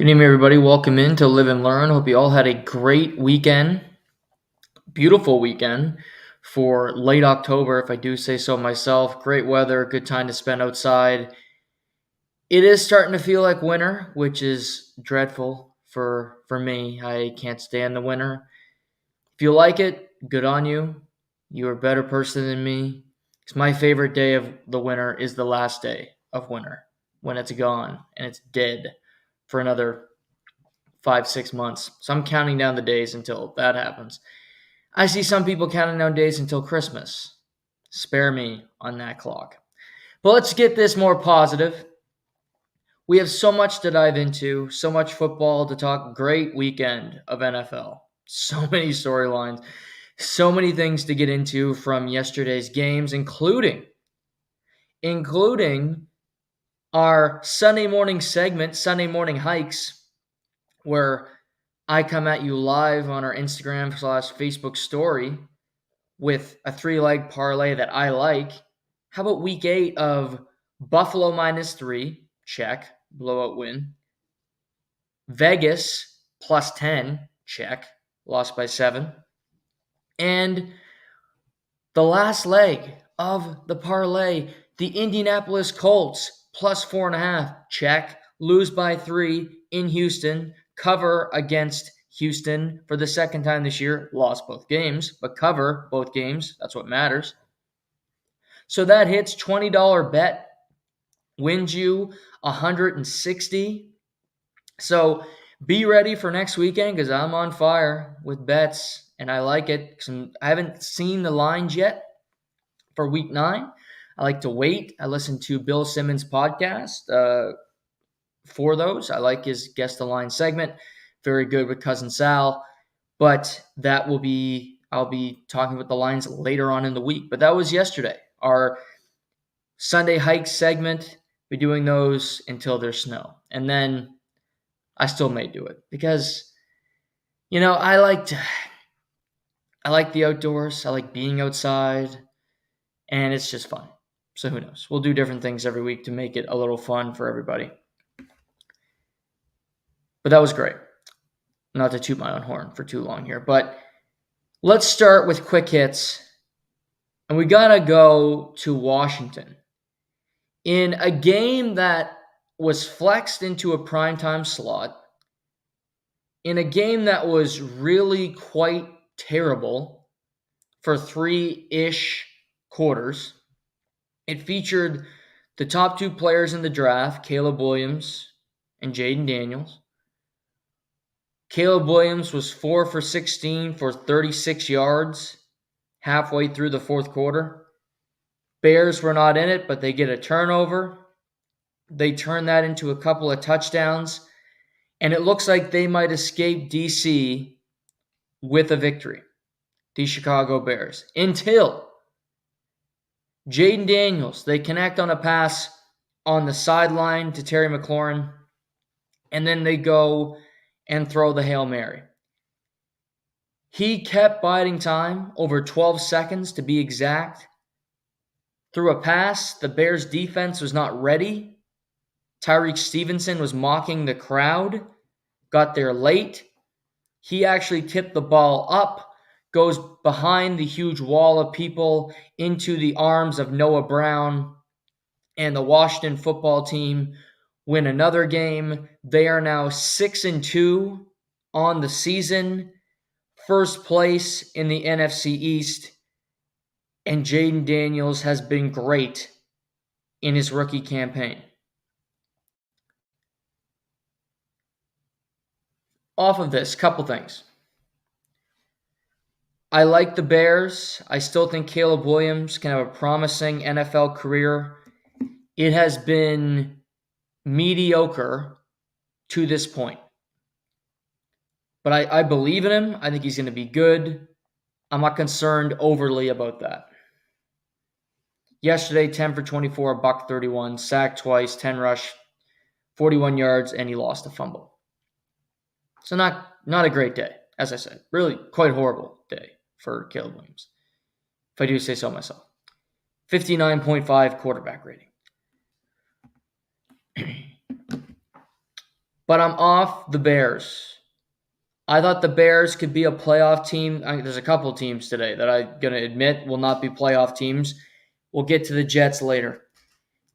Good evening, everybody. Welcome in to Live and Learn. Hope you all had a great weekend, beautiful weekend for late October, if I do say so myself. Great weather, good time to spend outside. It is starting to feel like winter, which is dreadful for me. I can't stand the winter. If you like it, good on you. You're a better person than me. It's my favorite day of the winter is the last day of winter when it's gone and it's dead for another 5, 6 months. So I'm counting down the days until that happens. I see some people counting down days until Christmas. Spare me on that clock. But let's get this more positive. We have so much to dive into, so much football to talk. Great weekend of NFL. So many storylines, so many things to get into from yesterday's games, including our Sunday morning segment, Sunday Morning Hikes, where I come at you live on our Instagram/Facebook story with a 3-leg parlay that I like. How about week 8 of Buffalo -3, check, blowout win. Vegas +10, check, lost by 7. And the last leg of the parlay, the Indianapolis Colts +4.5, check, lose by 3 in Houston, cover against Houston for the second time this year, lost both games, but cover both games. That's what matters. So that hits $20 bet, wins you 160. So be ready for next weekend because I'm on fire with bets and I like it. I haven't seen the lines yet for week 9. I like to wait. I listen to Bill Simmons' podcast for those. I like his Guess the Line segment. Very good with Cousin Sal. But I'll be talking with the lines later on in the week. But that was yesterday. Our Sunday hike segment, we're doing those until there's snow. And then I still may do it because, I like the outdoors. I like being outside and it's just fun. So who knows? We'll do different things every week to make it a little fun for everybody. But that was great. Not to toot my own horn for too long here, but let's start with quick hits. And we got to go to Washington in a game that was flexed into a primetime slot, in a game that was really quite terrible for 3-ish quarters. It featured the top 2 players in the draft, Caleb Williams and Jaden Daniels. Caleb Williams was 4 for 16 for 36 yards halfway through the fourth quarter. Bears were not in it, but they get a turnover. They turn that into a couple of touchdowns, and it looks like they might escape DC with a victory, the Chicago Bears, until Jaden Daniels, they connect on a pass on the sideline to Terry McLaurin, and then they go and throw the Hail Mary. He kept biding time, over 12 seconds to be exact. Through a pass, the Bears defense was not ready. Tyreek Stevenson was mocking the crowd, got there late. He actually tipped the ball up, goes behind the huge wall of people into the arms of Noah Brown, and the Washington football team win another game. They are now 6-2 on the season, first place in the NFC East, and Jaden Daniels has been great in his rookie campaign. Off of this, couple things. I like the Bears. I still think Caleb Williams can have a promising NFL career. It has been mediocre to this point. But I believe in him. I think he's going to be good. I'm not concerned overly about that. Yesterday, 10 for 24, $131, sacked twice, 10 rush, 41 yards, and he lost a fumble. So not a great day, as I said. Really quite horrible day for Caleb Williams, if I do say so myself. 59.5 quarterback rating. but I'm off the Bears. I thought the Bears could be a playoff team. There's a couple teams today that I'm going to admit will not be playoff teams. We'll get to the Jets later.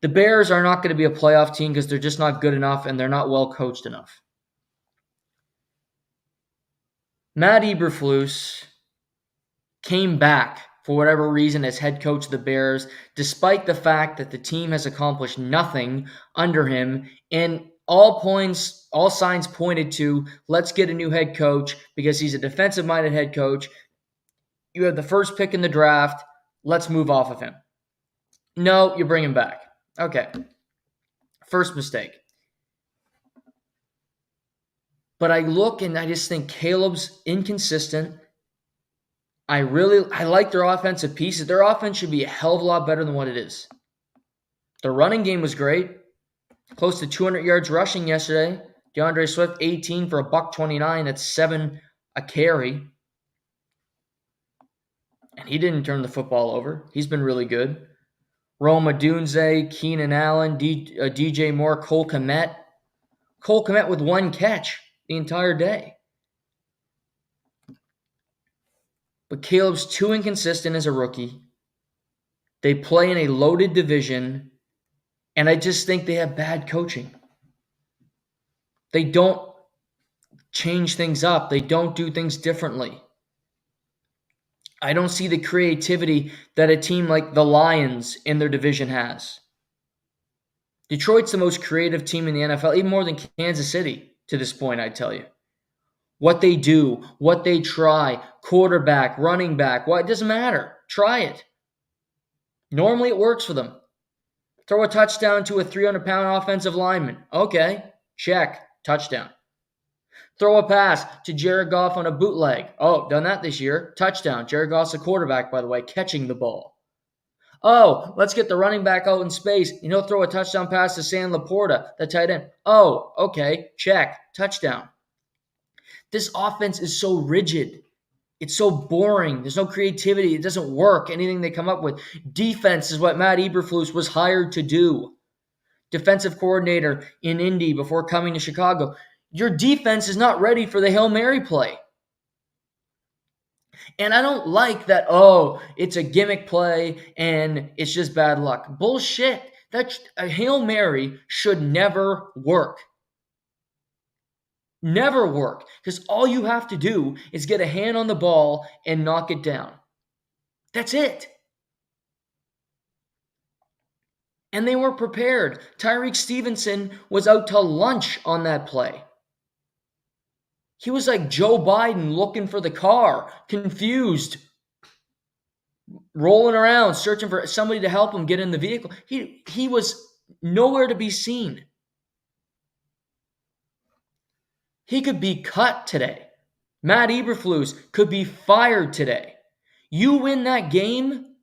The Bears are not going to be a playoff team because they're just not good enough and they're not well coached enough. Matt Eberflus came back for whatever reason as head coach of the Bears, despite the fact that the team has accomplished nothing under him, and all signs pointed to let's get a new head coach because he's a defensive-minded head coach. You have the first pick in the draft. Let's move off of him. No, you bring him back. Okay. First mistake. But I look and I just think Caleb's inconsistent. I like their offensive pieces. Their offense should be a hell of a lot better than what it is. The running game was great. Close to 200 yards rushing yesterday. DeAndre Swift, 18 for $129. That's 7 a carry. And he didn't turn the football over. He's been really good. Rome Odunze, Keenan Allen, DJ Moore, Cole Kmet. Cole Kmet with 1 catch the entire day. But Caleb's too inconsistent as a rookie. They play in a loaded division, and I just think they have bad coaching. They don't change things up. They don't do things differently. I don't see the creativity that a team like the Lions in their division has. Detroit's the most creative team in the NFL, even more than Kansas City to this point, I tell you. What they do, what they try, quarterback, running back, it doesn't matter. Try it. Normally it works for them. Throw a touchdown to a 300-pound offensive lineman. Okay, check, touchdown. Throw a pass to Jared Goff on a bootleg. Oh, done that this year. Touchdown. Jared Goff's a quarterback, by the way, catching the ball. Oh, let's get the running back out in space, and he'll throw a touchdown pass to Sam Laporta, the tight end. Oh, okay, check, touchdown. This offense is so rigid. It's so boring. There's no creativity. It doesn't work, anything they come up with. Defense is what Matt Eberflus was hired to do. Defensive coordinator in Indy before coming to Chicago. Your defense is not ready for the Hail Mary play. And I don't like that, it's a gimmick play and it's just bad luck. Bullshit. A Hail Mary should never work. Never work. Because all you have to do is get a hand on the ball and knock it down. That's it. And they were prepared. Tyreek Stevenson was out to lunch on that play. He was like Joe Biden looking for the car, confused, rolling around, searching for somebody to help him get in the vehicle. He was nowhere to be seen. He could be cut today. Matt Eberflus could be fired today. You win that game,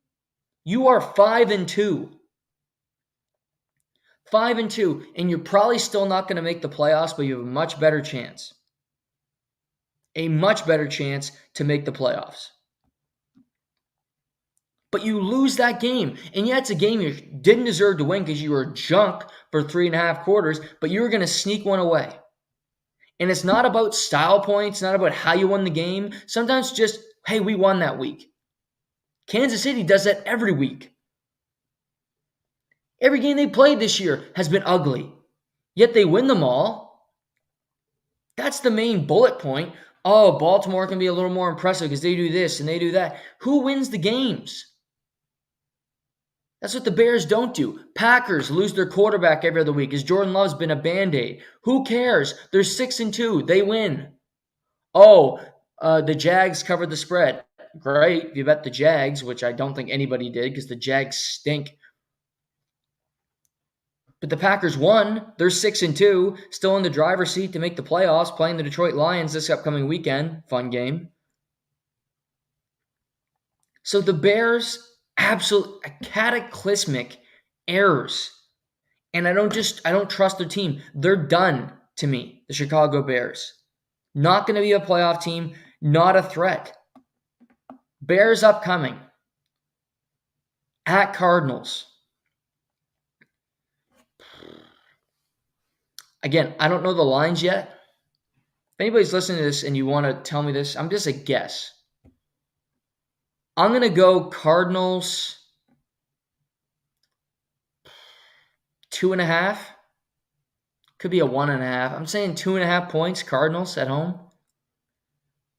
you are 5-2. 5-2, and you're probably still not going to make the playoffs, but you have a much better chance. A much better chance to make the playoffs. But you lose that game. And yeah, it's a game you didn't deserve to win because you were junk for 3.5 quarters, but you were going to sneak one away. And it's not about style points, not about how you won the game. Sometimes just, hey, we won that week. Kansas City does that every week. Every game they played this year has been ugly. Yet they win them all. That's the main bullet point. Oh, Baltimore can be a little more impressive because they do this and they do that. Who wins the games? That's what the Bears don't do. Packers lose their quarterback every other week because Jordan Love's been a Band-Aid. Who cares? They're 6-2. They win. Oh, the Jags covered the spread. Great. If you bet the Jags, which I don't think anybody did because the Jags stink. But the Packers won. They're 6-2, still in the driver's seat to make the playoffs, playing the Detroit Lions this upcoming weekend. Fun game. So the Bears, absolute cataclysmic errors. And I don't trust their team. They're done to me, the Chicago Bears. Not going to be a playoff team, not a threat. Bears upcoming. At Cardinals. Again, I don't know the lines yet. If anybody's listening to this and you want to tell me this, I'm just a guess. I'm going to go Cardinals 2.5. Could be a 1.5. I'm saying 2.5 points, Cardinals at home.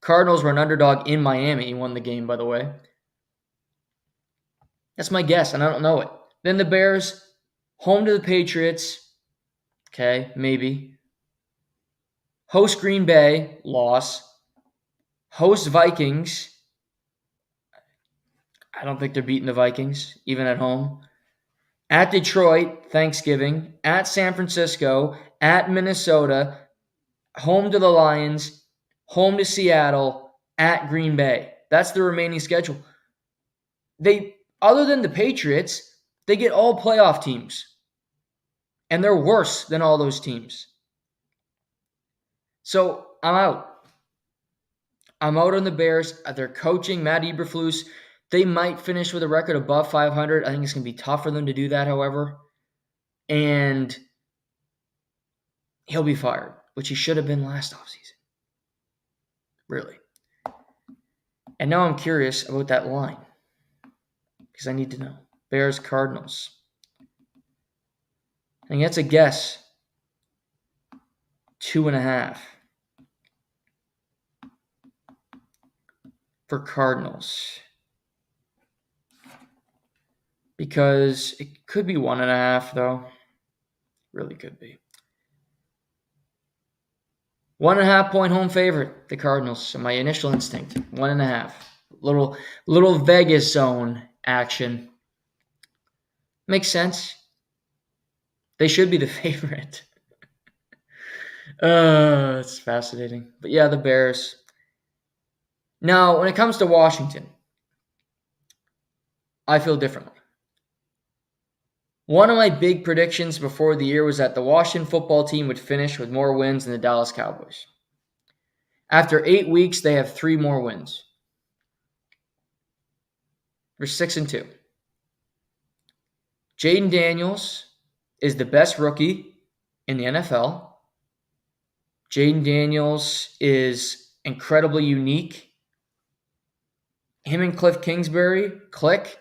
Cardinals were an underdog in Miami. Won the game, by the way. That's my guess, and I don't know it. Then the Bears, home to the Patriots. Okay, maybe. Host Green Bay, loss. Host Vikings. I don't think they're beating the Vikings, even at home. At Detroit, Thanksgiving. At San Francisco. At Minnesota. Home to the Lions. Home to Seattle. At Green Bay. That's the remaining schedule. Other than the Patriots, they get all playoff teams. And they're worse than all those teams. So I'm out. I'm out on the Bears. They're coaching Matt Eberflus. They might finish with a record above 500. I think it's going to be tough for them to do that, however. And he'll be fired, which he should have been last offseason. Really. And now I'm curious about that line because I need to know. Bears, Cardinals. I think that's a guess. 2.5 for Cardinals. Because it could be 1.5, though. Really could be. 1.5 point home favorite, the Cardinals. So my initial instinct, 1.5. Little Vegas zone action. Makes sense. They should be the favorite. It's fascinating. But yeah, the Bears. Now, when it comes to Washington, I feel differently. One of my big predictions before the year was that the Washington football team would finish with more wins than the Dallas Cowboys. After 8 weeks, they have 3 more wins. They're 6-2. Jaden Daniels is the best rookie in the NFL. Jaden Daniels is incredibly unique. Him and Cliff Kingsbury click.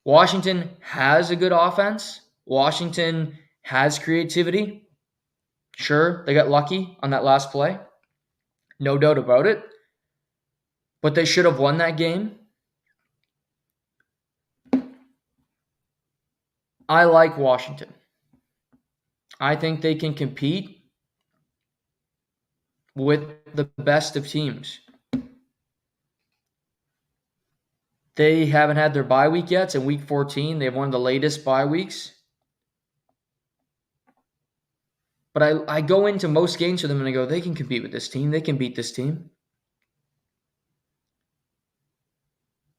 Washington has a good offense. Washington has creativity. Sure, they got lucky on that last play. No doubt about it. But they should have won that game. I like Washington. I think they can compete with the best of teams. They haven't had their bye week yet. It's in week 14. They have one of the latest bye weeks. But I go into most games for them and I go, they can compete with this team. They can beat this team.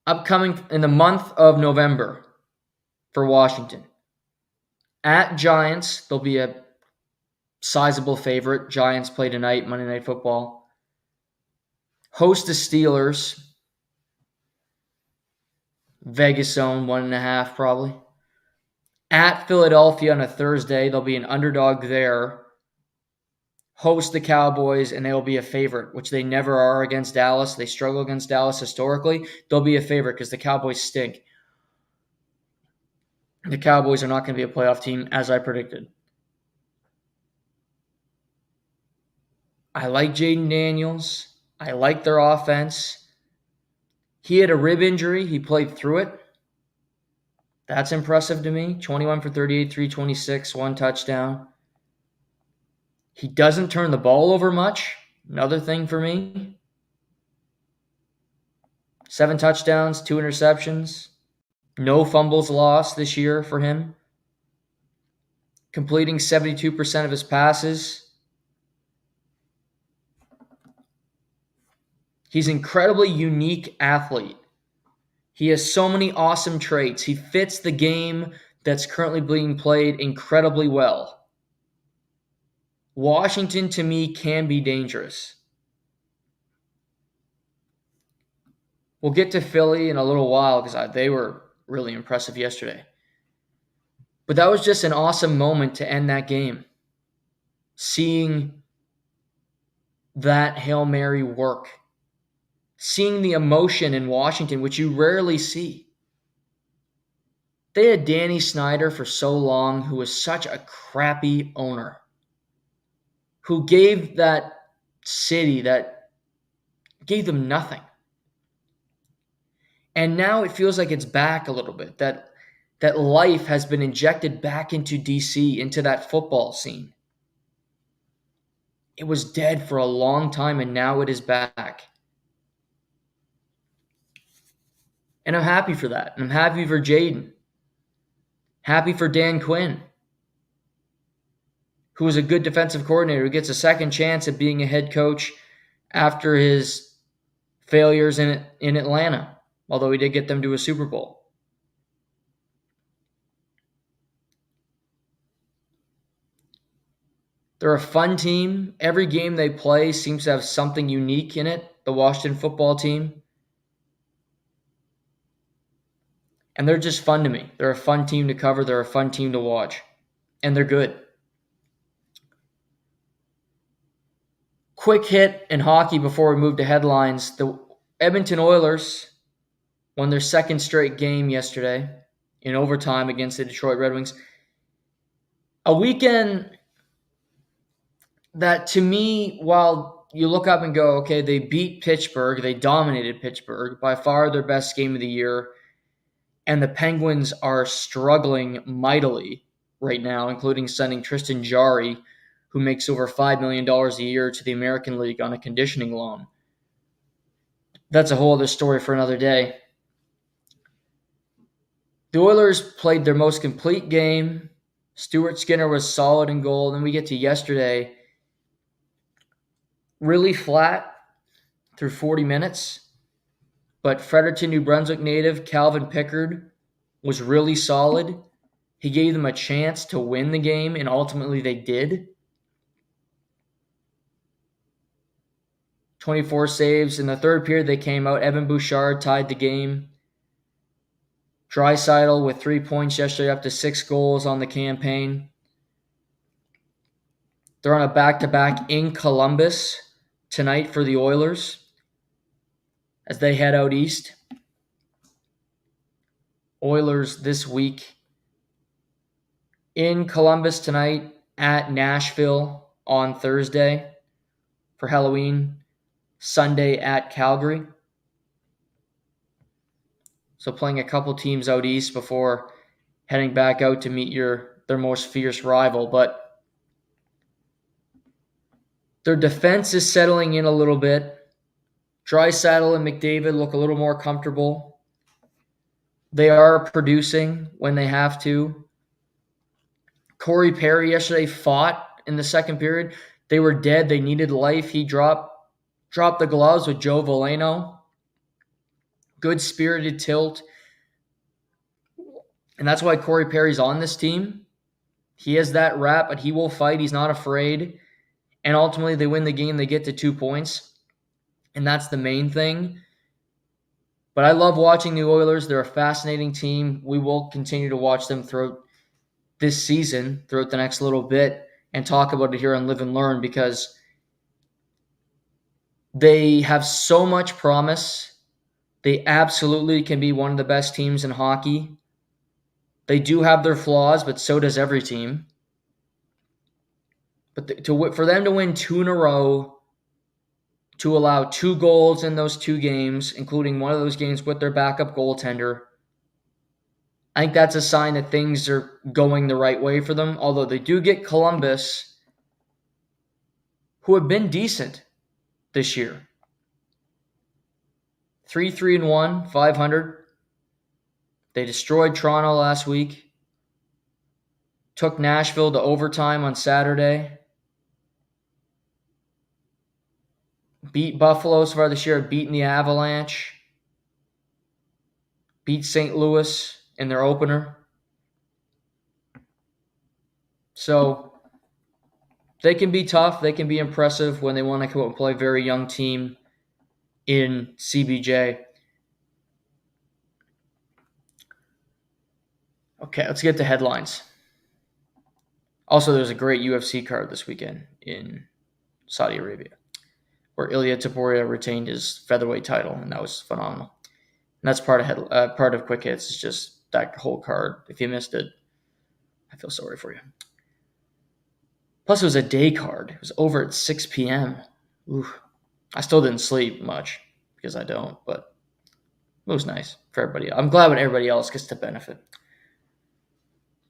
Upcoming in the month of November for Washington. At Giants, they'll be a sizable favorite. Giants play tonight, Monday Night Football. Host the Steelers. Vegas zone, 1.5 probably. At Philadelphia on a Thursday, they'll be an underdog there. Host the Cowboys, and they'll be a favorite, which they never are against Dallas. They struggle against Dallas historically. They'll be a favorite because the Cowboys stink. The Cowboys are not going to be a playoff team, as I predicted. I like Jaden Daniels. I like their offense. He had a rib injury. He played through it. That's impressive to me. 21 for 38, 326, 1 touchdown. He doesn't turn the ball over much. Another thing for me. 7 touchdowns, 2 interceptions. No fumbles lost this year for him. Completing 72% of his passes. He's an incredibly unique athlete. He has so many awesome traits. He fits the game that's currently being played incredibly well. Washington, to me, can be dangerous. We'll get to Philly in a little while because they were really impressive yesterday. But that was just an awesome moment to end that game. seeing that Hail Mary work, seeing the emotion in Washington, which you rarely see. They had Danny Snyder for so long, who was such a crappy owner, who gave that city gave them nothing. And now it feels like it's back a little bit, that life has been injected back into DC, into that football scene. It was dead for a long time, and now it is back. And I'm happy for that. And I'm happy for Jaden. Happy for Dan Quinn, who is a good defensive coordinator, who gets a second chance at being a head coach after his failures in Atlanta, although he did get them to a Super Bowl. They're a fun team. Every game they play seems to have something unique in it, the Washington football team. And they're just fun to me. They're a fun team to cover. They're a fun team to watch. And they're good. Quick hit in hockey before we move to headlines. The Edmonton Oilers won their second straight game yesterday in overtime against the Detroit Red Wings. A weekend that, to me, while you look up and go, okay, they beat Pittsburgh, they dominated Pittsburgh, by far their best game of the year, and the Penguins are struggling mightily right now, including sending Tristan Jarry, who makes over $5 million a year, to the American League on a conditioning loan. That's a whole other story for another day. The Oilers played their most complete game. Stuart Skinner was solid in goal. Then we get to yesterday. Really flat through 40 minutes. But Fredericton, New Brunswick native Calvin Pickard was really solid. He gave them a chance to win the game, and ultimately they did. 24 saves. In the third period, they came out. Evan Bouchard tied the game. Draisaitl with 3 points yesterday, up to 6 goals on the campaign. They're on a back-to-back in Columbus tonight for the Oilers as they head out east. Oilers this week in Columbus tonight, at Nashville on Thursday for Halloween, Sunday at Calgary. So playing a couple teams out east before heading back out to meet their most fierce rival. But their defense is settling in a little bit. Draisaitl and McDavid look a little more comfortable. They are producing when they have to. Corey Perry yesterday fought in the second period. They were dead. They needed life. He dropped the gloves with Joe Veleno. Good spirited tilt. And that's why Corey Perry's on this team. He has that rap, but he will fight. He's not afraid. And ultimately, they win the game. They get to 2 points. And that's the main thing. But I love watching the Oilers. They're a fascinating team. We will continue to watch them throughout this season, throughout the next little bit, and talk about it here on Live and Learn, because they have so much promise. They absolutely can be one of the best teams in hockey. They do have their flaws, but so does every team. But for them to win 2 in a row, to allow 2 goals in those 2 games, including one of those games with their backup goaltender, I think that's a sign that things are going the right way for them. Although they do get Columbus, who have been decent this year. 3-1, 500. They destroyed Toronto last week. Took Nashville to overtime on Saturday. Beat Buffalo so far this year. Beaten the Avalanche. Beat St. Louis in their opener. So they can be tough. They can be impressive when they want to come out and play a very young team in CBJ. Okay, let's get to headlines. Also, there's a great UFC card this weekend in Saudi Arabia where Ilya Taporia retained his featherweight title, and that was phenomenal. And that's part of Quick Hits. Is just that whole card. If you missed it, I feel sorry for you. Plus, it was a day card. It was over at 6 p.m. Ooh. I still didn't sleep much because I don't, but it was nice for everybody. I'm glad when everybody else gets to benefit.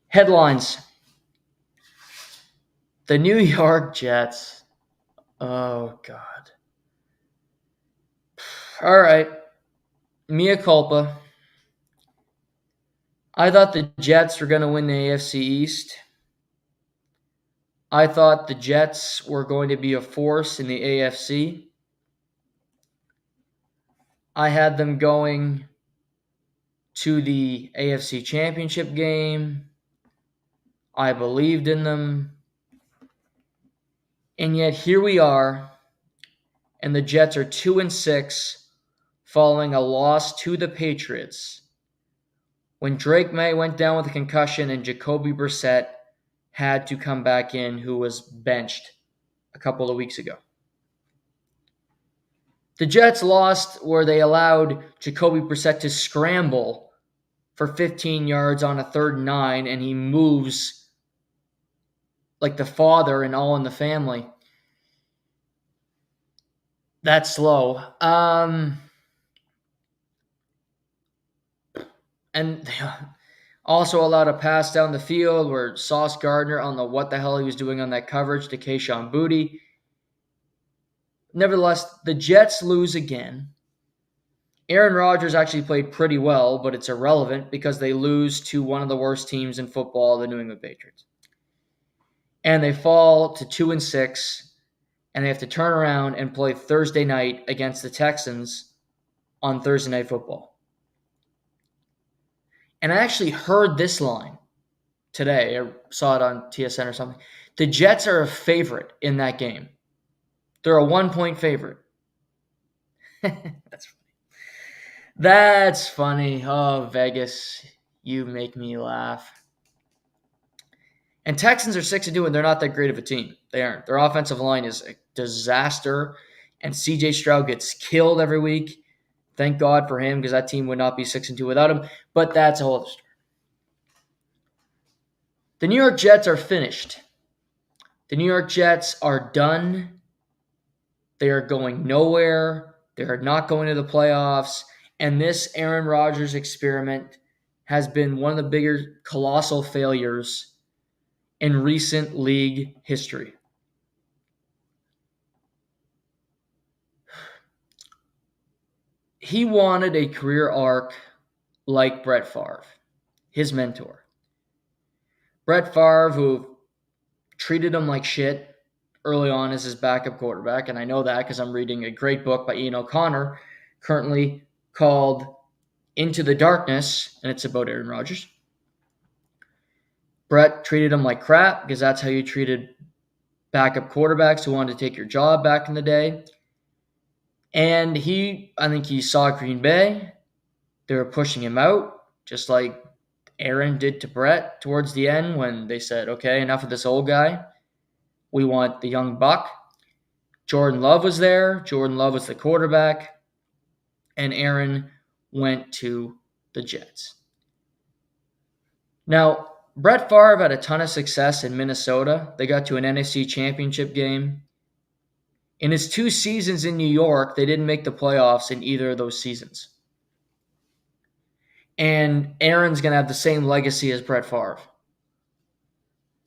Headlines. The New York Jets. Oh, God. All right. Mea culpa. I thought the Jets were going to win the AFC East. I thought the Jets were going to be a force in the AFC. I had them going to the AFC Championship game. I believed in them. And yet here we are, and the Jets are 2-6 following a loss to the Patriots when Drake May went down with a concussion and Jacoby Brissett had to come back in, who was benched a couple of weeks ago. The Jets lost where they allowed Jacoby Brissett to scramble for 15 yards on a 3rd and 9, and he moves like the father in All in the Family. That's slow. And they also allowed a pass down the field where Sauce Gardner, I don't know what the hell he was doing on that coverage, to Kayshon Boutte. Nevertheless, the Jets lose again. Aaron Rodgers actually played pretty well, but it's irrelevant because they lose to one of the worst teams in football, the New England Patriots. And they fall to 2-6, and they have to turn around and play Thursday night against the Texans on Thursday Night Football. And I actually heard this line today. I saw it on TSN or something. The Jets are a favorite in that game. They're a 1-point favorite. That's funny. That's funny. Oh, Vegas, you make me laugh. And Texans are 6-2, and they're not that great of a team. They aren't. Their offensive line is a disaster, and C.J. Stroud gets killed every week. Thank God for him, because that team would not be 6-2 without him. But that's a whole other story. The New York Jets are finished. The New York Jets are done. They are going nowhere. They are not going to the playoffs. And this Aaron Rodgers experiment has been one of the bigger colossal failures in recent league history. He wanted a career arc like Brett Favre, his mentor. Brett Favre, who treated him like shit early on as his backup quarterback, and I know that because I'm reading a great book by Ian O'Connor, currently called Into the Darkness, and it's about Aaron Rodgers. Brett treated him like crap because that's how you treated backup quarterbacks who wanted to take your job back in the day. And I think he saw Green Bay. They were pushing him out, just like Aaron did to Brett towards the end when they said, okay, enough of this old guy. We want the young buck. Jordan Love was there. Jordan Love was the quarterback. And Aaron went to the Jets. Now, Brett Favre had a ton of success in Minnesota. They got to an NFC Championship game. In his 2 seasons in New York, they didn't make the playoffs in either of those seasons. And Aaron's going to have the same legacy as Brett Favre.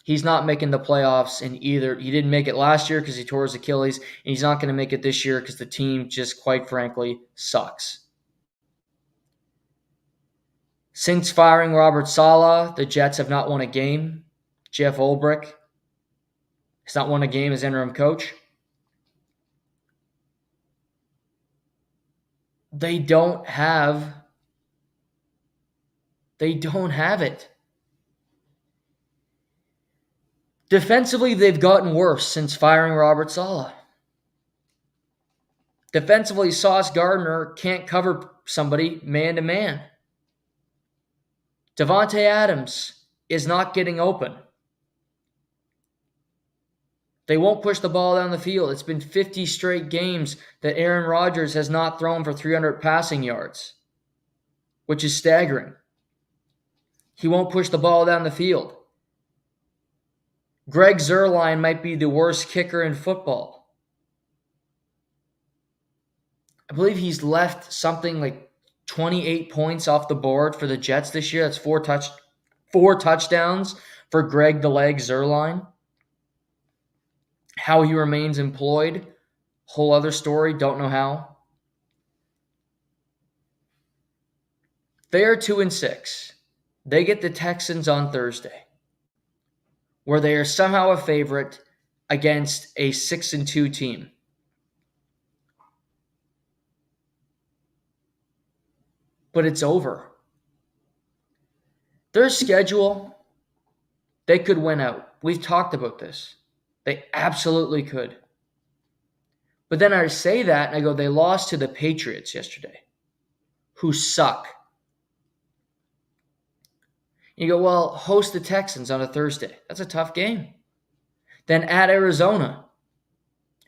He's not making the playoffs in either. He didn't make it last year because he tore his Achilles, and he's not going to make it this year because the team just, quite frankly, sucks. Since firing Robert Saleh, the Jets have not won a game. Jeff Ulbrich has not won a game as interim coach. They don't have it. Defensively, they've gotten worse since firing Robert Saleh. Defensively, Sauce Gardner can't cover somebody man-to-man. Davante Adams is not getting open. They won't push the ball down the field. It's been 50 straight games that Aaron Rodgers has not thrown for 300 passing yards, which is staggering. He won't push the ball down the field. Greg Zuerlein might be the worst kicker in football. I believe he's left something like 28 points off the board for the Jets this year. That's four touchdowns for Greg the Leg Zuerlein. How he remains employed, whole other story, don't know how. They are 2-6. They get the Texans on Thursday, where they are somehow a favorite against a 6-2 team. But it's over. Their schedule, they could win out. We've talked about this. They absolutely could. But then I say that and I go, they lost to the Patriots yesterday, who suck. You go, well, host the Texans on a Thursday. That's a tough game. Then at Arizona.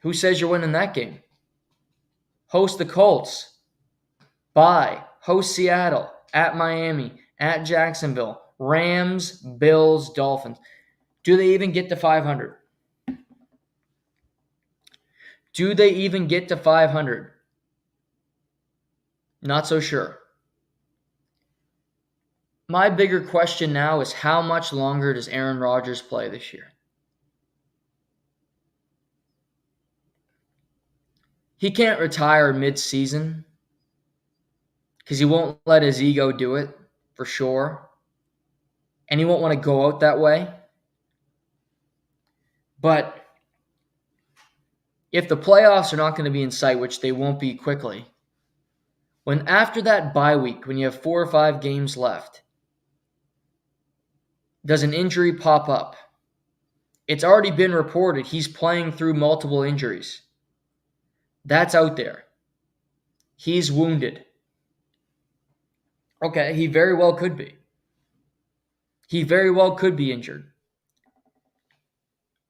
Who says you're winning that game? Host the Colts. Bye. Host Seattle. At Miami. At Jacksonville. Rams, Bills, Dolphins. Do they even get to 500? Do they even get to 500? Not so sure. My bigger question now is how much longer does Aaron Rodgers play this year? He can't retire mid-season because he won't let his ego do it, for sure. And he won't want to go out that way. But if the playoffs are not going to be in sight, which they won't be quickly, when after that bye week, when you have 4 or 5 games left, does an injury pop up? It's already been reported he's playing through multiple injuries. That's out there. He's wounded. Okay, he very well could be. He very well could be injured.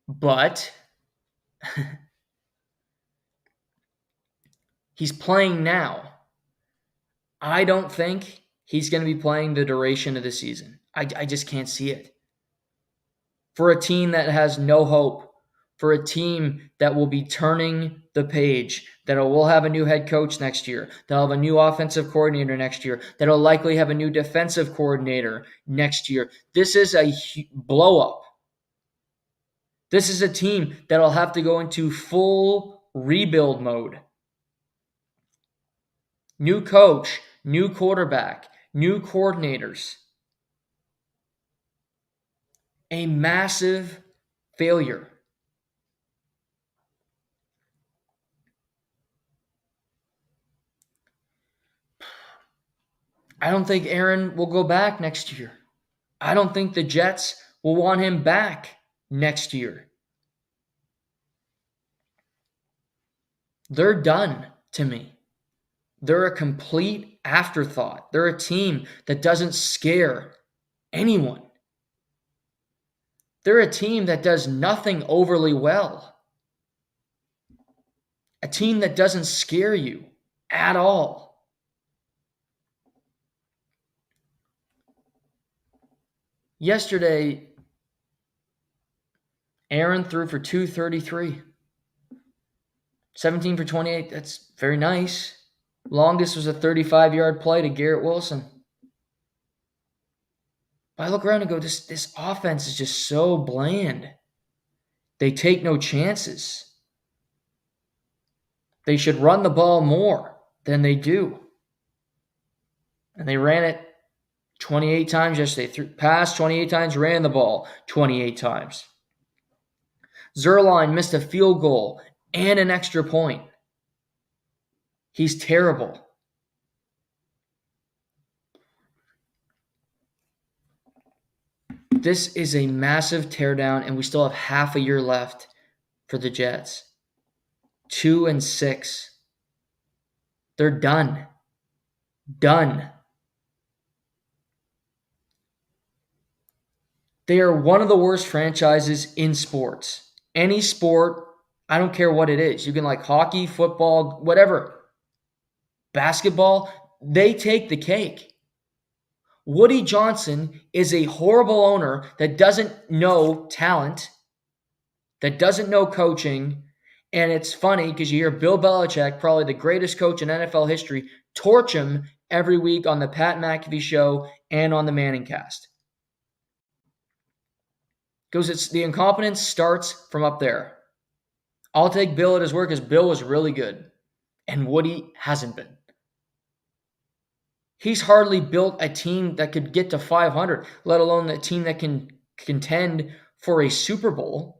But he's playing now. I don't think he's going to be playing the duration of the season. I just can't see it. For a team that has no hope, for a team that will be turning the page, that will have a new head coach next year, that'll have a new offensive coordinator next year, that'll likely have a new defensive coordinator next year. This is a blow-up. This is a team that'll have to go into full rebuild mode. New coach, new quarterback, new coordinators. A massive failure. I don't think Aaron will go back next year. I don't think the Jets will want him back next year. They're done to me. They're a complete afterthought. They're a team that doesn't scare anyone. They're a team that does nothing overly well. A team that doesn't scare you at all. Yesterday, Aaron threw for 233. 17 for 28. That's very nice. Longest was a 35-yard play to Garrett Wilson. But I look around and go, this offense is just so bland. They take no chances. They should run the ball more than they do. And they ran it 28 times yesterday. Passed 28 times, ran the ball 28 times. Zuerlein missed a field goal and an extra point. He's terrible. This is a massive teardown, and we still have half a year left for the Jets. 2-6. They're done. Done. They are one of the worst franchises in sports. any sport, I don't care what it is. You can like hockey, football, whatever, basketball, they take the cake. Woody Johnson is a horrible owner that doesn't know talent, that doesn't know coaching. And it's funny because you hear Bill Belichick, probably the greatest coach in NFL history, torch him every week on the Pat McAfee show and on the Manning cast. Because it's the incompetence starts from up there. I'll take Bill at his word because Bill was really good. And Woody hasn't been. He's hardly built a team that could get to 500, let alone a team that can contend for a Super Bowl.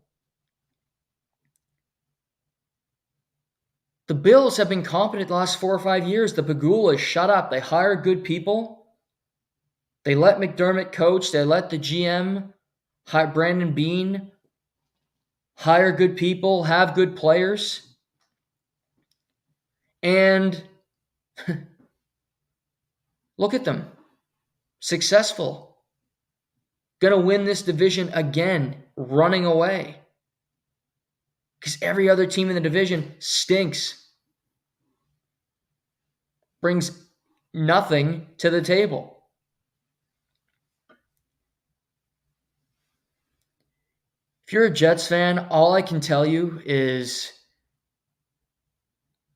The Bills have been competent the last 4 or 5 years. The Pagulas shut up. They hire good people. They let McDermott coach. They let the GM, Brandon Beane, hire good people, have good players. And look at them. Successful. Going to win this division again, running away. Because every other team in the division stinks. Brings nothing to the table. If you're a Jets fan, all I can tell you is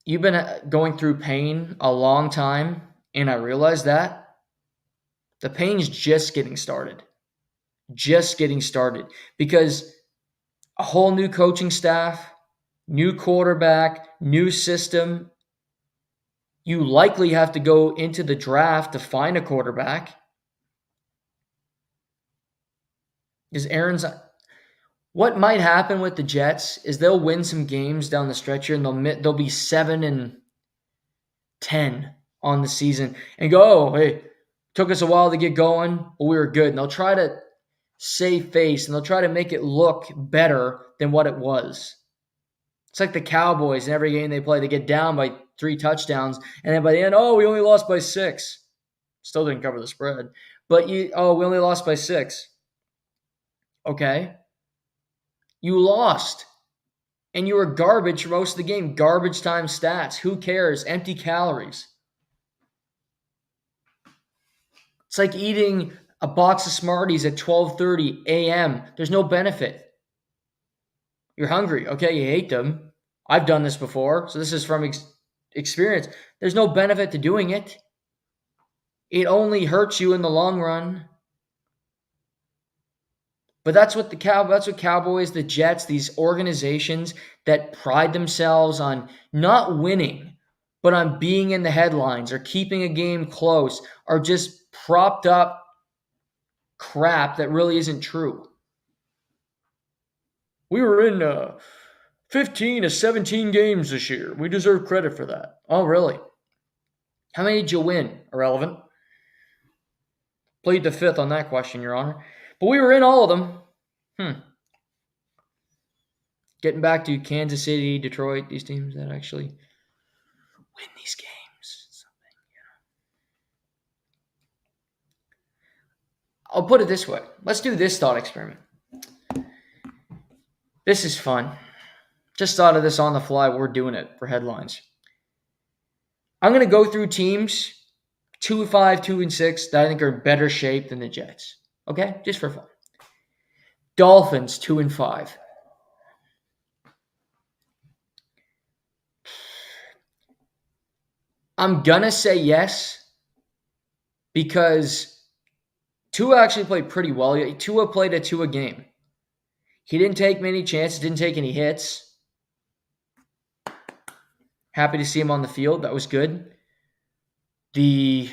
you've been going through pain a long time, and I realize that. The pain's just getting started. Just getting started. Because a whole new coaching staff, new quarterback, new system. You likely have to go into the draft to find a quarterback. Because what might happen with the Jets is they'll win some games down the stretch here, and they'll be 7-10 on the season and go, oh, hey, took us a while to get going, but we were good. And they'll try to save face, and they'll try to make it look better than what it was. It's like the Cowboys in every game they play. They get down by 3 touchdowns, and then by the end, oh, we only lost by 6. Still didn't cover the spread. But we only lost by 6. Okay. You lost. And you were garbage for most of the game. Garbage time stats. Who cares? Empty calories. It's like eating a box of Smarties at 12:30 a.m. There's no benefit. You're hungry. Okay, you hate them. I've done this before, so this is from experience. There's no benefit to doing it. It only hurts you in the long run. But that's what Cowboys, the Jets, these organizations that pride themselves on not winning, but on being in the headlines or keeping a game close, are just propped up crap that really isn't true. We were in 15 to 17 games this year. We deserve credit for that. Oh, really? How many did you win? Irrelevant. Plead the fifth on that question, Your Honor. But we were in all of them. Getting back to Kansas City, Detroit, these teams that actually win these games. I'll put it this way. Let's do this thought experiment. This is fun. Just thought of this on the fly. We're doing it for headlines. I'm going to go through teams 2-5, 2-6 that I think are in better shape than the Jets. Okay? Just for fun. Dolphins 2-5. I'm going to say yes because Tua actually played pretty well. Tua played a Tua game. He didn't take many chances, didn't take any hits. Happy to see him on the field. That was good. The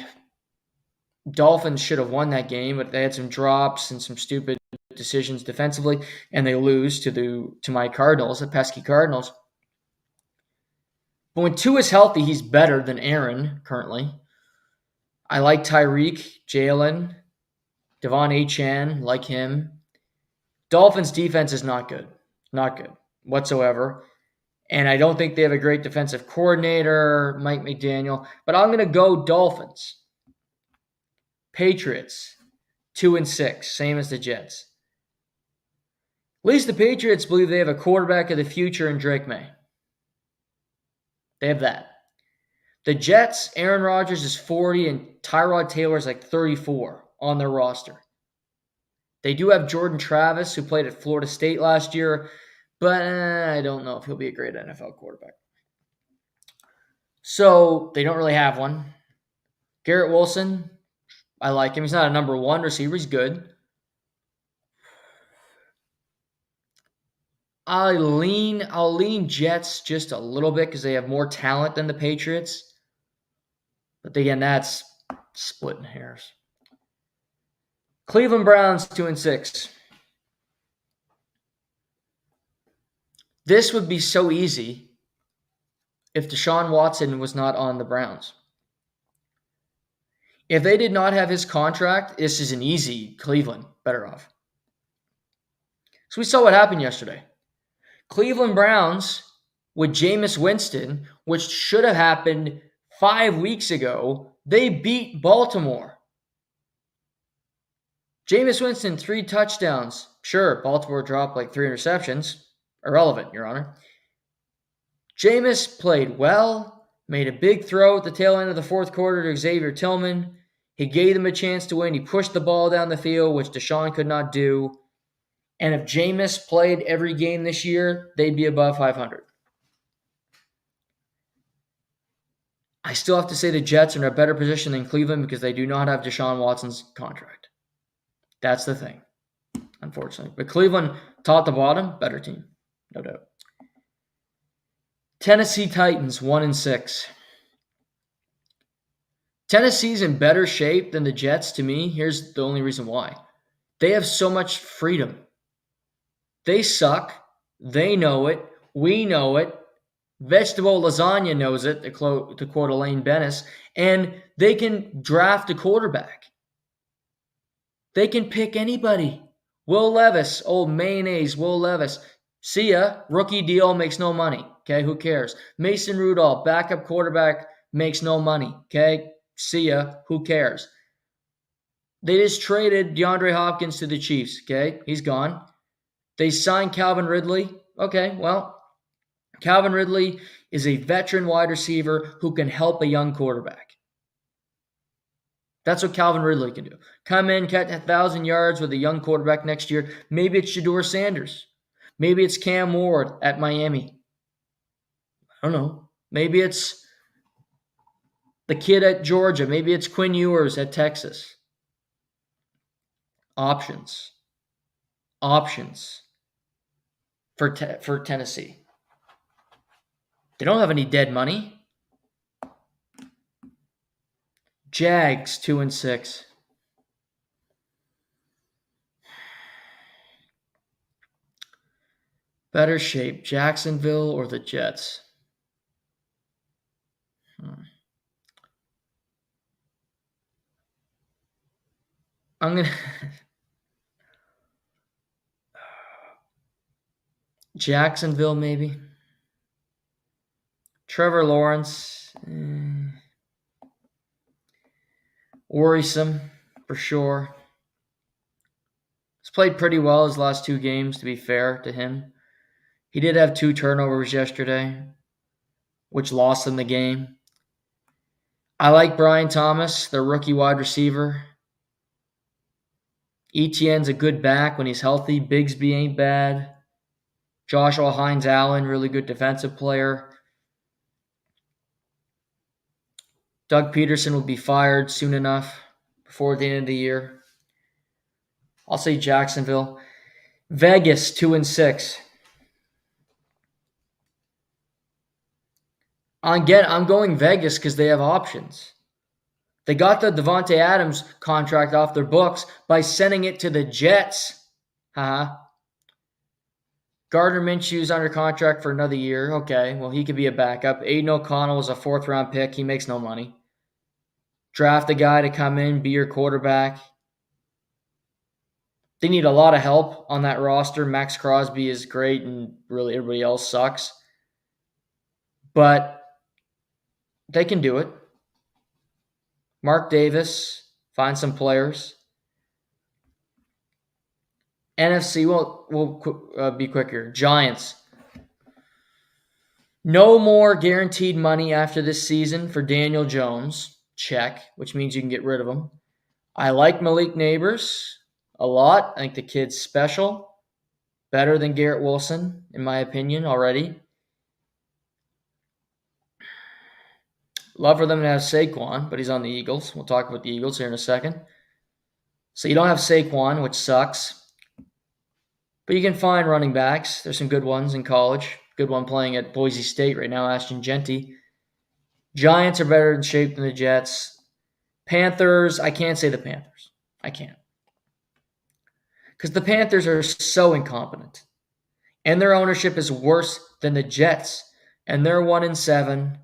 Dolphins should have won that game, but they had some drops and some stupid decisions defensively, and they lose to my Cardinals, the pesky Cardinals. But when Tua's healthy, he's better than Aaron currently. I like Tyreek, Jalen, Devon Achane, like him. Dolphins' defense is not good. Not good whatsoever. And I don't think they have a great defensive coordinator, Mike McDaniel. But I'm going to go Dolphins. Patriots, 2-6, same as the Jets. At least the Patriots believe they have a quarterback of the future in Drake May. They have that. The Jets, Aaron Rodgers is 40 and Tyrod Taylor is like 34 on their roster. They do have Jordan Travis, who played at Florida State last year, but I don't know if he'll be a great NFL quarterback. So they don't really have one. Garrett Wilson, I like him. He's not a number one receiver. He's good. I'll lean Jets just a little bit because they have more talent than the Patriots. But again, that's splitting hairs. Cleveland Browns 2-6. This would be so easy if Deshaun Watson was not on the Browns. If they did not have his contract, this is an easy Cleveland better off. So we saw what happened yesterday. Cleveland Browns with Jameis Winston, which should have happened 5 weeks ago, they beat Baltimore. Jameis Winston, 3 touchdowns. Sure, Baltimore dropped like 3 interceptions. Irrelevant, Your Honor. Jameis played well, made a big throw at the tail end of the fourth quarter to Xavier Tillman. He gave them a chance to win. He pushed the ball down the field, which Deshaun could not do. And if Jameis played every game this year, they'd be above 500. I still have to say the Jets are in a better position than Cleveland because they do not have Deshaun Watson's contract. That's the thing, unfortunately. But Cleveland, top to bottom, better team, no doubt. Tennessee Titans, 1-6. Tennessee's in better shape than the Jets to me. Here's the only reason why. They have so much freedom. They suck. They know it. We know it. Vegetable lasagna knows it, to quote Elaine Bennis. And they can draft a quarterback. They can pick anybody. Will Levis, old mayonnaise, Will Levis. See ya. Rookie deal, makes no money. Okay, who cares? Mason Rudolph, backup quarterback, makes no money. Okay, see ya. Who cares? They just traded DeAndre Hopkins to the Chiefs. Okay, he's gone. They signed Calvin Ridley. Okay, well, Calvin Ridley is a veteran wide receiver who can help a young quarterback. That's what Calvin Ridley can do. Come in, catch 1,000 yards with a young quarterback next year. Maybe it's Shedeur Sanders. Maybe it's Cam Ward at Miami. I don't know. Maybe it's the kid at Georgia. Maybe it's Quinn Ewers at Texas. Options for Tennessee. They don't have any dead money. Jags 2-6. Better shape, Jacksonville or the Jets? I'm going to... Jacksonville, maybe. Trevor Lawrence. Worrisome, for sure. He's played pretty well his last 2 games, to be fair to him. He did have 2 turnovers yesterday, which lost him the game. I like Brian Thomas, the rookie wide receiver. Etienne's a good back when he's healthy. Bigsby ain't bad. Joshua Hines-Allen, really good defensive player. Doug Peterson will be fired soon enough before the end of the year. I'll say Jacksonville. Vegas, 2-6. I'm going Vegas because they have options. They got the Devontae Adams contract off their books by sending it to the Jets. Gardner Minshew's under contract for another year. Okay, well, he could be a backup. Aiden O'Connell is a 4th-round pick. He makes no money. Draft a guy to come in, be your quarterback. They need a lot of help on that roster. Max Crosby is great, and really everybody else sucks. But they can do it. Mark Davis, find some players. NFC, we'll be quicker. Giants. No more guaranteed money after this season for Daniel Jones. Check, which means you can get rid of him. I like Malik Neighbors a lot. I think the kid's special. Better than Garrett Wilson, in my opinion, already. Love for them to have Saquon, but he's on the Eagles. We'll talk about the Eagles here in a second. So you don't have Saquon, which sucks. But you can find running backs. There's some good ones in college. Good one playing at Boise State right now, Ashton Genty. Giants are better in shape than the Jets. Panthers, I can't say the Panthers. I can't. Because the Panthers are so incompetent. And their ownership is worse than the Jets. And they're 1-7.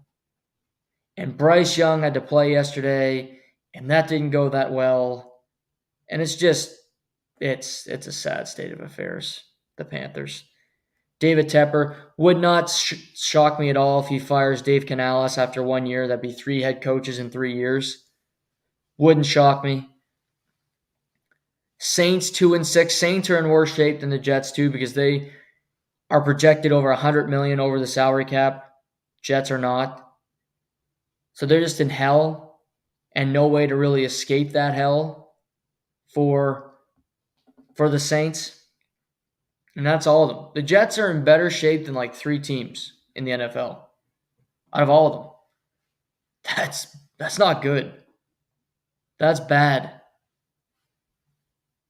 And Bryce Young had to play yesterday, and that didn't go that well. And it's just, it's a sad state of affairs, the Panthers. David Tepper would not shock me at all if he fires Dave Canales after 1 year. That'd be 3 head coaches in 3 years. Wouldn't shock me. Saints 2-6. Saints are in worse shape than the Jets too because they are projected over $100 million over the salary cap. Jets are not. So they're just in hell and no way to really escape that hell for the Saints. And that's all of them. The Jets are in better shape than like 3 teams in the NFL. Out of all of them. That's not good. That's bad.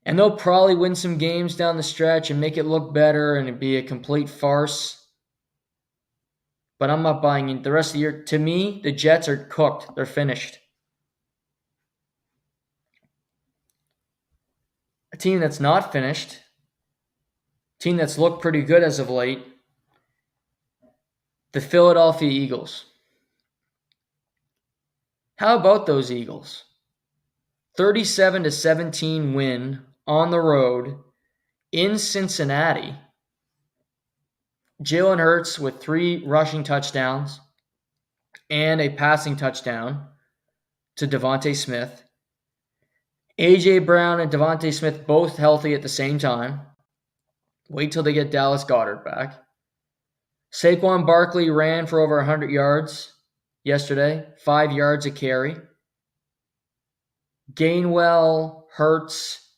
And they'll probably win some games down the stretch and make it look better and it'd be a complete farce. But I'm not buying it. The rest of the year, to me, the Jets are cooked. They're finished. A team that's not finished, a team that's looked pretty good as of late, the Philadelphia Eagles. How about those Eagles? 37-17 win on the road in Cincinnati. Jalen Hurts with 3 rushing touchdowns and a passing touchdown to Devontae Smith. A.J. Brown and Devontae Smith both healthy at the same time. Wait till they get Dallas Goedert back. Saquon Barkley ran for over 100 yards yesterday, 5 yards a carry. Gainwell, Hurts,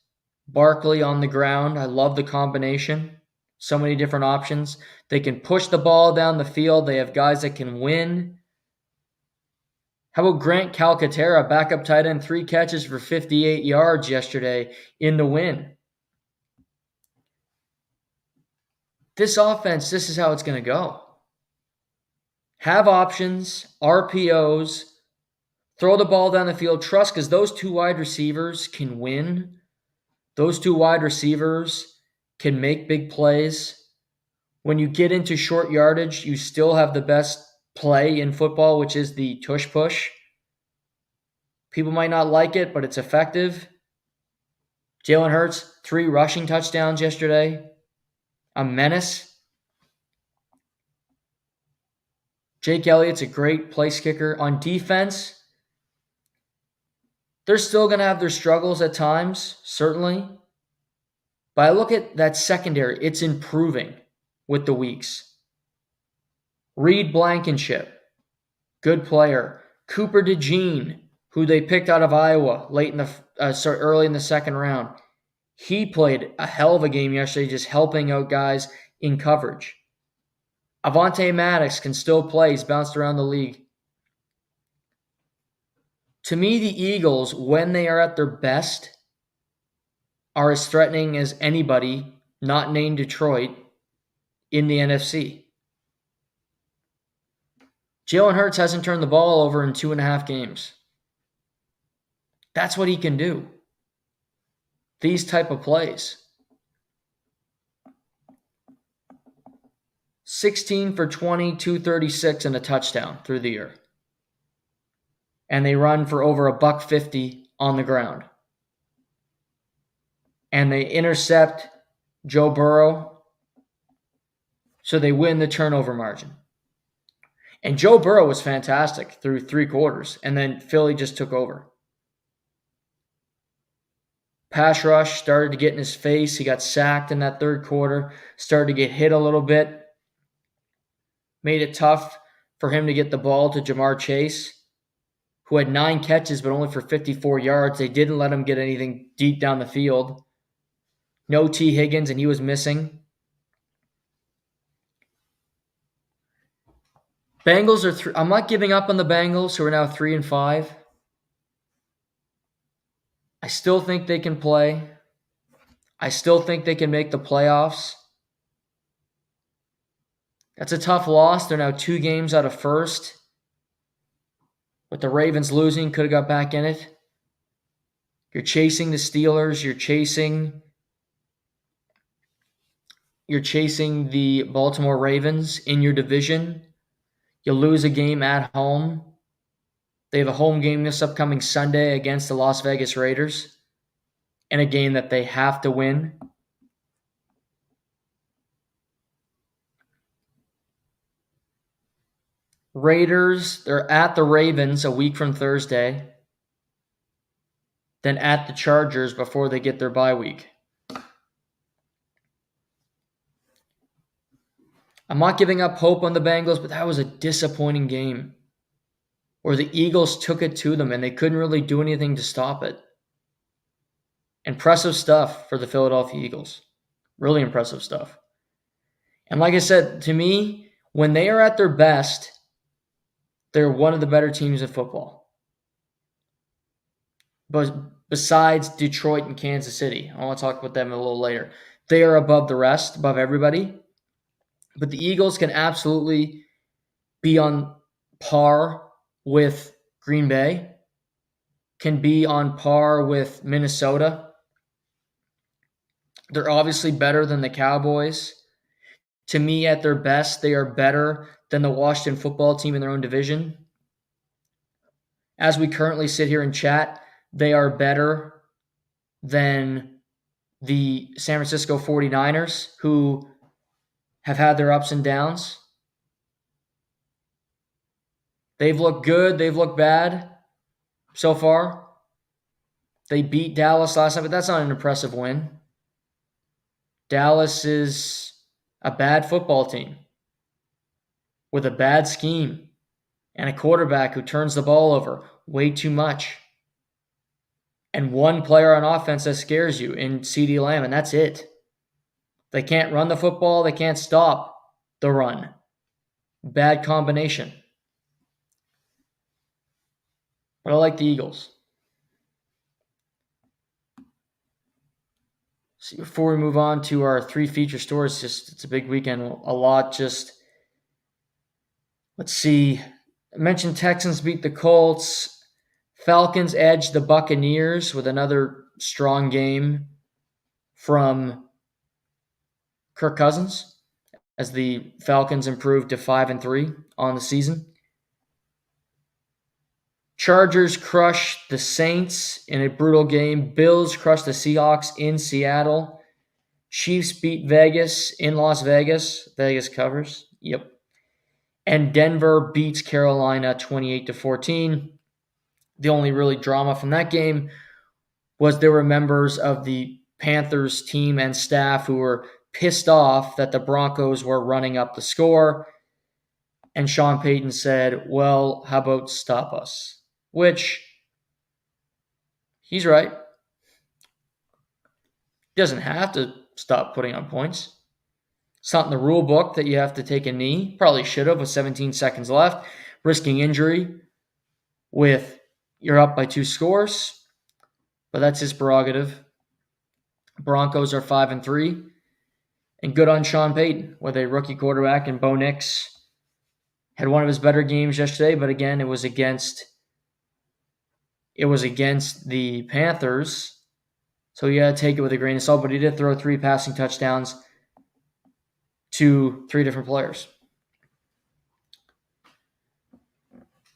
Barkley on the ground. I love the combination. So many different options. They can push the ball down the field. They have guys that can win. How about Grant Calcaterra, backup tight end, 3 catches for 58 yards yesterday in the win? This offense, this is how it's going to go. Have options, RPOs, throw the ball down the field, trust because those 2 wide receivers can win. Those 2 wide receivers can make big plays. When you get into short yardage, you still have the best play in football, which is the tush push. People might not like it, but it's effective. Jalen Hurts, 3 rushing touchdowns yesterday. A menace. Jake Elliott's a great place kicker. On defense, they're still going to have their struggles at times, certainly. But I look at that secondary, it's improving with the weeks. Reed Blankenship, good player. Cooper DeJean, who they picked out of Iowa early in the second round. He played a hell of a game yesterday, just helping out guys in coverage. Avonte Maddox can still play. He's bounced around the league. To me, the Eagles, when they are at their best, are as threatening as anybody not named Detroit in the NFC. Jalen Hurts hasn't turned the ball over in 2.5 games. That's what he can do. These type of plays. 16 for 20, 236, and a touchdown through the year. And they run for over $150 on the ground. And they intercept Joe Burrow, so they win the turnover margin. And Joe Burrow was fantastic through 3 quarters, and then Philly just took over. Pass rush started to get in his face. He got sacked in that third quarter, started to get hit a little bit. Made it tough for him to get the ball to Jamar Chase, who had 9 catches but only for 54 yards. They didn't let him get anything deep down the field. No T. Higgins, and he was missing. Bengals are I'm not giving up on the Bengals, who are now 3-5. I still think they can play. I still think they can make the playoffs. That's a tough loss. They're now 2 games out of first. With the Ravens losing, could have got back in it. You're chasing the Steelers. You're chasing the Baltimore Ravens in your division. You lose a game at home. They have a home game this upcoming Sunday against the Las Vegas Raiders, in a game that they have to win. Raiders, they're at the Ravens a week from Thursday, then at the Chargers before they get their bye week. I'm not giving up hope on the Bengals, but that was a disappointing game where the Eagles took it to them and they couldn't really do anything to stop it. Impressive stuff for the Philadelphia Eagles. Really impressive stuff. And like I said, to me, when they are at their best, they're one of the better teams in football. But besides Detroit and Kansas City, I want to talk about them a little later. They are above the rest, above everybody. But the Eagles can absolutely be on par with Green Bay, can be on par with Minnesota. They're obviously better than the Cowboys. To me, at their best, they are better than the Washington football team in their own division. As we currently sit here and chat, they are better than the San Francisco 49ers, who have had their ups and downs. They've looked good. They've looked bad so far. They beat Dallas last night, but that's not an impressive win. Dallas is a bad football team with a bad scheme and a quarterback who turns the ball over way too much. And one player on offense that scares you in CeeDee Lamb, and that's it. They can't run the football. They can't stop the run. Bad combination. But I like the Eagles. See, before we move on to our 3 feature stories, it's a big weekend. A lot just, let's see. I mentioned Texans beat the Colts. Falcons edged the Buccaneers with another strong game from Kirk Cousins as the Falcons improved to 5-3 on the season. Chargers crushed the Saints in a brutal game. Bills crushed the Seahawks in Seattle. Chiefs beat Vegas in Las Vegas. Vegas covers. Yep. And Denver beats Carolina 28-14. The only really drama from that game was there were members of the Panthers team and staff who were pissed off that the Broncos were running up the score. And Sean Payton said, well, how about stop us? Which, he's right. He doesn't have to stop putting on points. It's not in the rule book that you have to take a knee. Probably should have with 17 seconds left, risking injury with you're up by 2 scores. But that's his prerogative. Broncos are 5-3. And good on Sean Payton with a rookie quarterback, and Bo Nix had one of his better games yesterday, but again, it was against the Panthers, so you got to take it with a grain of salt, but he did throw 3 passing touchdowns to 3 different players.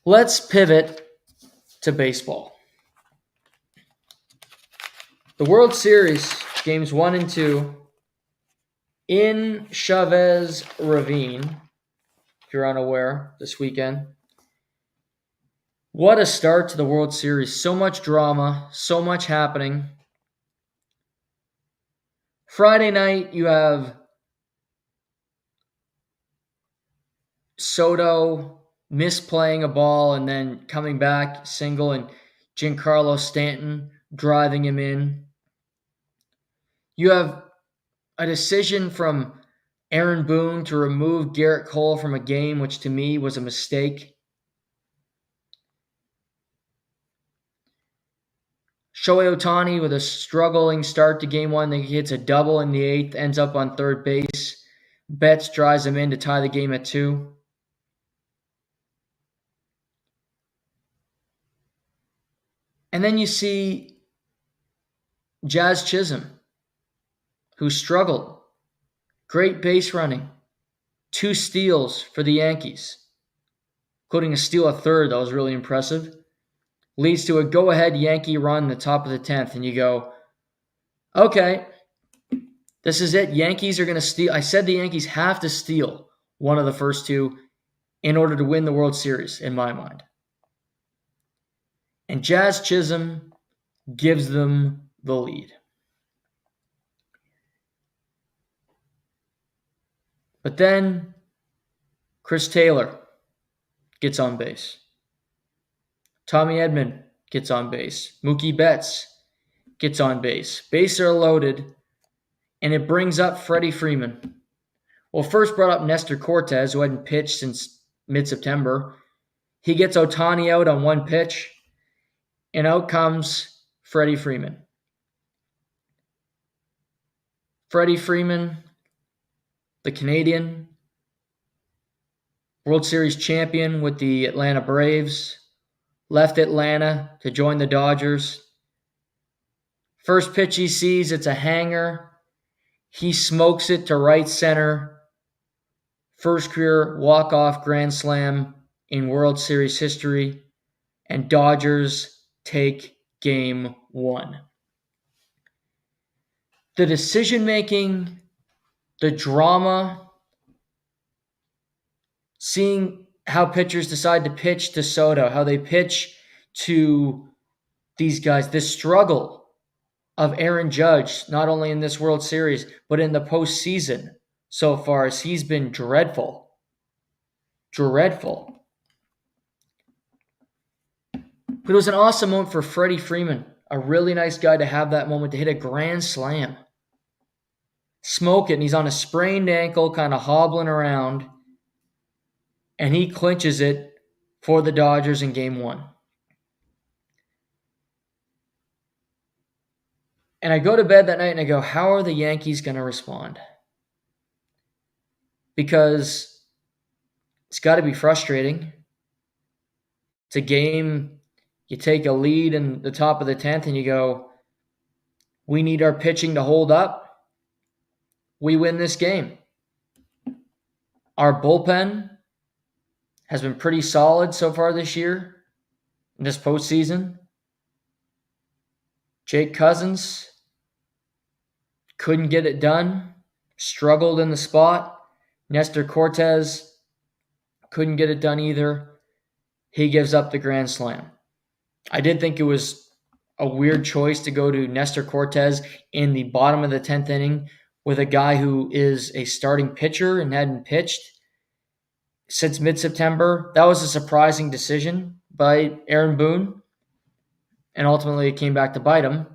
Let's pivot to baseball. The World Series, games 1 and 2, in Chavez Ravine, if you're unaware, this weekend. What a start to the World Series. So much drama, so much happening. Friday night, you have Soto misplaying a ball and then coming back single, and Giancarlo Stanton driving him in. You have a decision from Aaron Boone to remove Garrett Cole from a game, which to me was a mistake. Shohei Ohtani with a struggling start to game one. Then he hits a double in the eighth, ends up on third base. Betts drives him in to tie the game at 2. And then you see Jazz Chisholm, who struggled. Great base running. 2 steals for the Yankees, including a steal at third that was really impressive. Leads to a go-ahead Yankee run in the top of the 10th, and you go, okay, this is it. Yankees are going to steal. I said the Yankees have to steal one of the first 2 in order to win the World Series, in my mind. And Jazz Chisholm gives them the lead. But then Chris Taylor gets on base. Tommy Edman gets on base. Mookie Betts gets on base. Bases are loaded, and it brings up Freddie Freeman. Well, first brought up Nestor Cortez, who hadn't pitched since mid-September. He gets Ohtani out on 1 pitch, and out comes Freddie Freeman. Freddie Freeman, the Canadian, World Series champion with the Atlanta Braves, left Atlanta to join the Dodgers. First pitch he sees, it's a hanger. He smokes it to right center. First career walk-off grand slam in World Series history, and Dodgers take game 1. The decision-making, the drama, seeing how pitchers decide to pitch to Soto, how they pitch to these guys, this struggle of Aaron Judge, not only in this World Series, but in the postseason so far, as he's been dreadful. Dreadful. But it was an awesome moment for Freddie Freeman, a really nice guy to have that moment to hit a grand slam. Smoke it, and he's on a sprained ankle, kind of hobbling around, and he clinches it for the Dodgers in game 1. And I go to bed that night and I go, how are the Yankees going to respond? Because it's got to be frustrating. It's a game, you take a lead in the top of the 10th and you go, we need our pitching to hold up. We win this game. Our bullpen has been pretty solid so far this year, in this postseason. Jake Cousins couldn't get it done, struggled in the spot. Nestor Cortez couldn't get it done either. He gives up the grand slam. I did think it was a weird choice to go to Nestor Cortez in the bottom of the 10th inning with a guy who is a starting pitcher and hadn't pitched since mid-September. That was a surprising decision by Aaron Boone, and ultimately it came back to bite him.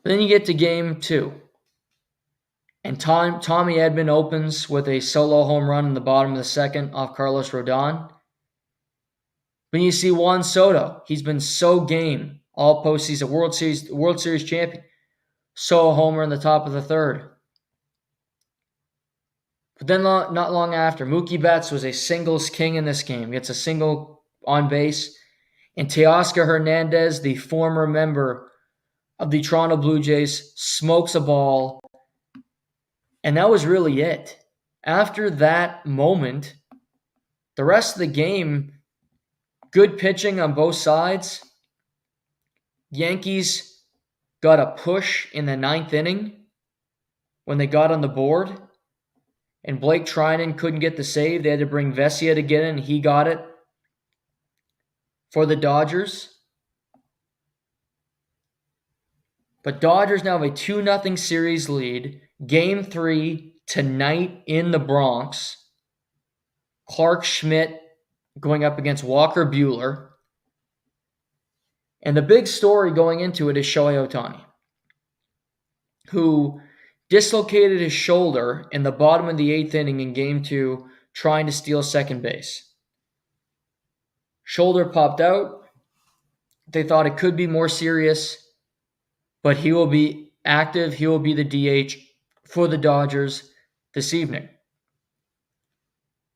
But then you get to game 2, and Tommy Edman opens with a solo home run in the bottom of the 2nd off Carlos Rodon. But you see Juan Soto. He's been so game all postseason, World Series champion. Solo homer in the top of the 3rd. But then not long after, Mookie Betts was a singles king in this game. Gets a single on base. And Teoscar Hernandez, the former member of the Toronto Blue Jays, smokes a ball. And that was really it. After that moment, the rest of the game, good pitching on both sides. Yankees got a push in the 9th inning when they got on the board. And Blake Trinan couldn't get the save. They had to bring Vesia to get in. He got it for the Dodgers. But Dodgers now have a 2-0 series lead. Game 3 tonight in the Bronx. Clark Schmidt going up against Walker Buehler. And the big story going into it is Shohei Ohtani, who dislocated his shoulder in the bottom of the 8th inning in Game 2 trying to steal second base. Shoulder popped out. They thought it could be more serious, but he will be active. He will be the DH for the Dodgers this evening.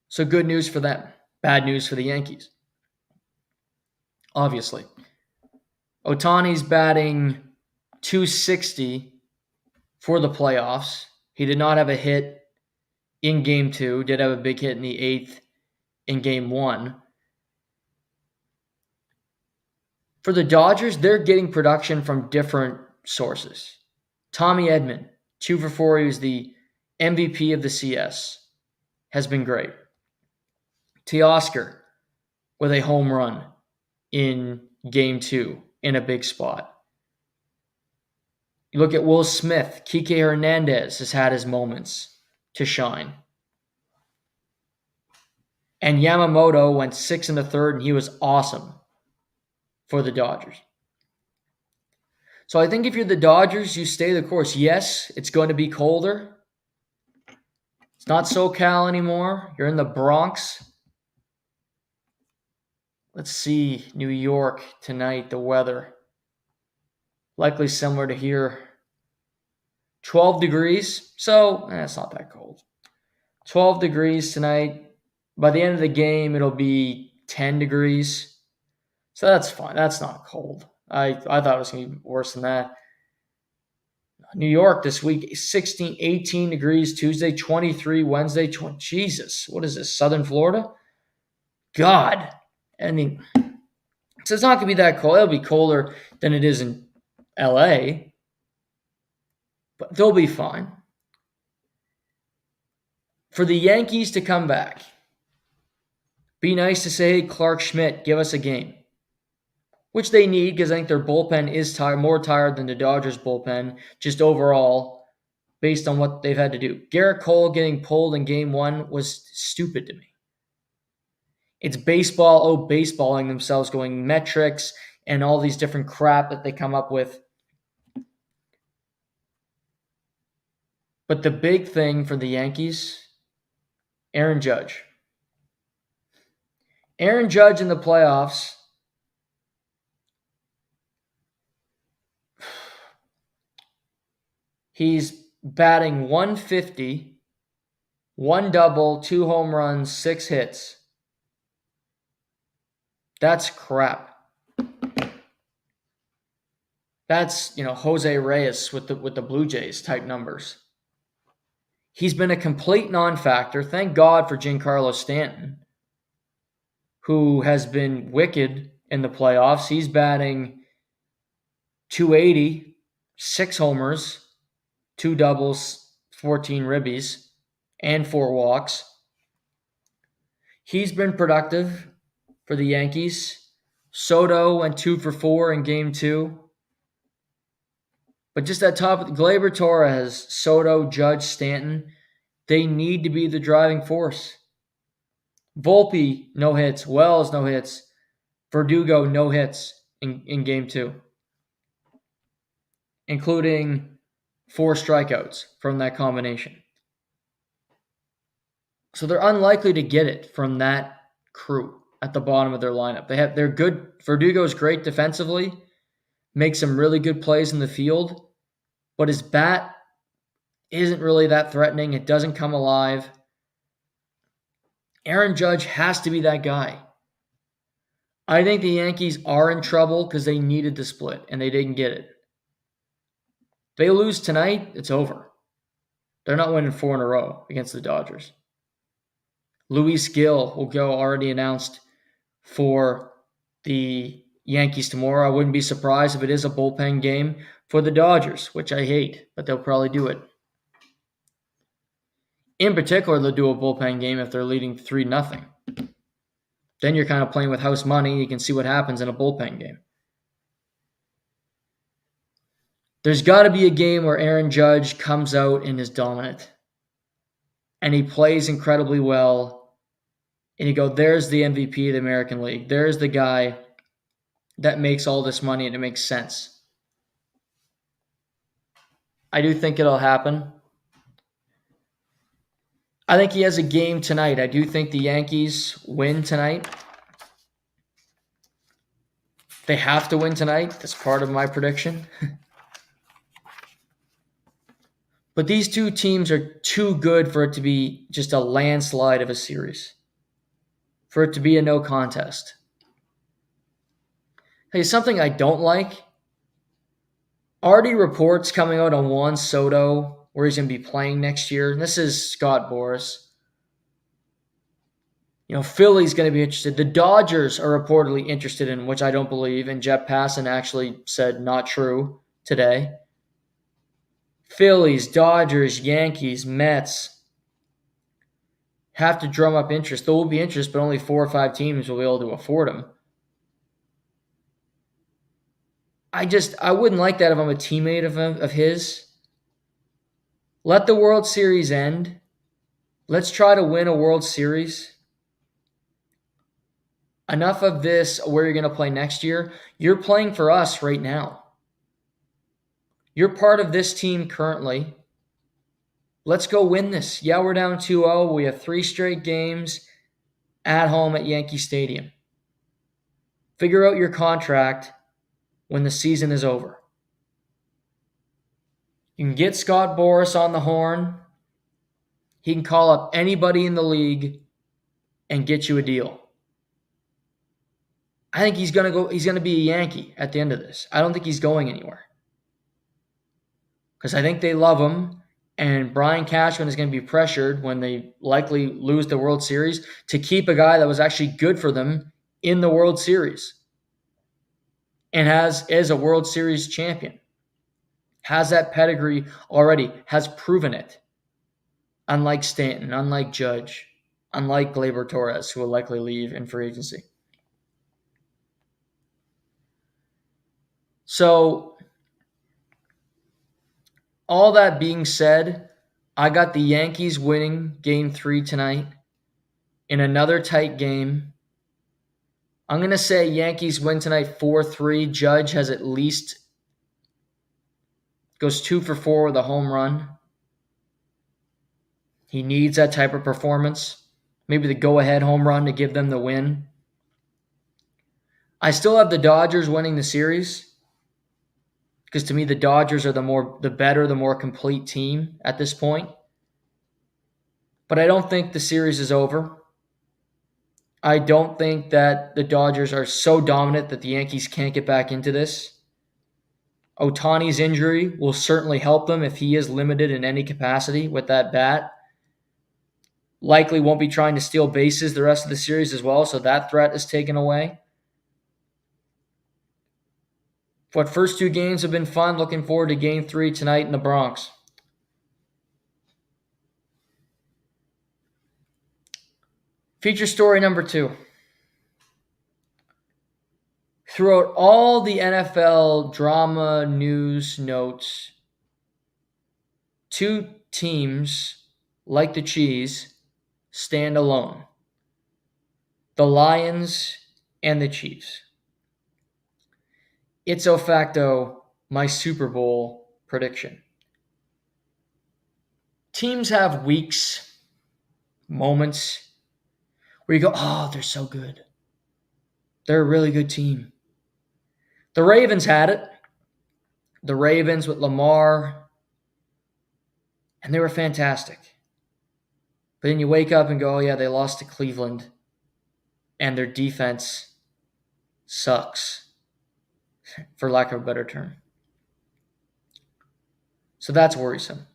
So good news for them. Bad news for the Yankees. Obviously. Ohtani's batting .260 for the playoffs. He did not have a hit in Game 2. Did have a big hit in the 8th in Game 1. For the Dodgers, they're getting production from different sources. Tommy Edman, 2 for 4. He was the MVP of the CS. Has been great. Teoscar with a home run in Game 2 in a big spot. You look at Will Smith. Kike Hernandez has had his moments to shine. And Yamamoto went 6 in the 3rd, and he was awesome for the Dodgers. So I think if you're the Dodgers, you stay the course. Yes, it's going to be colder. It's not SoCal anymore. You're in the Bronx. Let's see New York tonight, the weather. Likely similar to here. 12 degrees, so it's not that cold. 12 degrees tonight. By the end of the game, it'll be 10 degrees. So that's fine. That's not cold. I thought it was going to be worse than that. New York this week, 16, 18 degrees Tuesday, 23 Wednesday. Jesus, what is this, Southern Florida? God. I mean, so it's not going to be that cold. It'll be colder than it is in LA, but they'll be fine. For the Yankees to come back, be nice to say, hey, Clark Schmidt, give us a game. Which they need because I think their bullpen is more tired than the Dodgers bullpen, just overall, based on what they've had to do. Garrett Cole getting pulled in Game 1 was stupid to me. It's baseball, baseballing themselves, going metrics and all these different crap that they come up with. But the big thing for the Yankees, Aaron Judge. Aaron Judge in the playoffs, he's batting .150, 1 double, 2 home runs, 6 hits. That's crap. That's, Jose Reyes with the Blue Jays type numbers. He's been a complete non-factor. Thank God for Giancarlo Stanton, who has been wicked in the playoffs. He's batting .280, 6 homers, 2 doubles, 14 ribbies, and 4 walks. He's been productive for the Yankees. Soto went 2 for 4 in Game 2. But just at top, Gleyber Torres, Soto, Judge, Stanton, they need to be the driving force. Volpe, no hits. Wells, no hits. Verdugo, no hits in Game 2. Including 4 strikeouts from that combination. So they're unlikely to get it from that crew at the bottom of their lineup. They're good. Verdugo's great defensively. Makes some really good plays in the field. But his bat isn't really that threatening. It doesn't come alive. Aaron Judge has to be that guy. I think the Yankees are in trouble because they needed the split and they didn't get it. If they lose tonight, it's over. They're not winning 4 in a row against the Dodgers. Luis Gil will go, already announced, for the Yankees tomorrow. I wouldn't be surprised if it is a bullpen game for the Dodgers, which I hate, but they'll probably do it. In particular, they'll do a bullpen game if they're leading 3-0. Then you're kind of playing with house money. You can see what happens in a bullpen game. There's got to be a game where Aaron Judge comes out and is dominant. And he plays incredibly well. And you go, there's the MVP of the American League. There's the guy that makes all this money and it makes sense. I do think it'll happen. I think he has a game tonight. I do think the Yankees win tonight. They have to win tonight. That's part of my prediction. But these two teams are too good for it to be just a landslide of a series. For it to be a no contest. Hey, something I don't like. Already reports coming out on Juan Soto, where he's going to be playing next year. And this is Scott Boras. Philly's going to be interested. The Dodgers are reportedly interested in, which I don't believe. And Jeff Passan actually said not true today. Phillies, Dodgers, Yankees, Mets have to drum up interest. There will be interest, but only 4 or 5 teams will be able to afford them. I wouldn't like that if I'm a teammate of his. Let the World Series end. Let's try to win a World Series. Enough of this, where you're going to play next year. You're playing for us right now. You're part of this team currently. Let's go win this. Yeah, we're down 2-0. We have 3 straight games at home at Yankee Stadium. Figure out your contract when the season is over. You can get Scott Boras on the horn. He can call up anybody in the league and get you a deal. I think he's going to be a Yankee at the end of this. I don't think he's going anywhere. Because I think they love him, and Brian Cashman is going to be pressured when they likely lose the World Series to keep a guy that was actually good for them in the World Series and is a World Series champion. Has that pedigree already, has proven it. Unlike Stanton, unlike Judge, unlike Gleyber Torres, who will likely leave in free agency. So, all that being said, I got the Yankees winning Game 3 tonight in another tight game. I'm going to say Yankees win tonight 4-3. Judge has at least goes 2 for 4 with a home run. He needs that type of performance. Maybe the go-ahead home run to give them the win. I still have the Dodgers winning the series. Because to me, the Dodgers are the more complete team at this point. But I don't think the series is over. I don't think that the Dodgers are so dominant that the Yankees can't get back into this. Ohtani's injury will certainly help them if he is limited in any capacity with that bat. Likely won't be trying to steal bases the rest of the series as well, so that threat is taken away. But first 2 games have been fun. Looking forward to Game 3 tonight in the Bronx. Feature story number 2. Throughout all the NFL drama, news, notes, 2 teams, like the Chiefs, stand alone. The Lions and the Chiefs. Ipso facto, my Super Bowl prediction. Teams have weeks, moments, where you go, oh, they're so good. They're a really good team. The Ravens had it. The Ravens with Lamar, and they were fantastic. But then you wake up and go, oh yeah, they lost to Cleveland, and their defense sucks, for lack of a better term. So that's worrisome.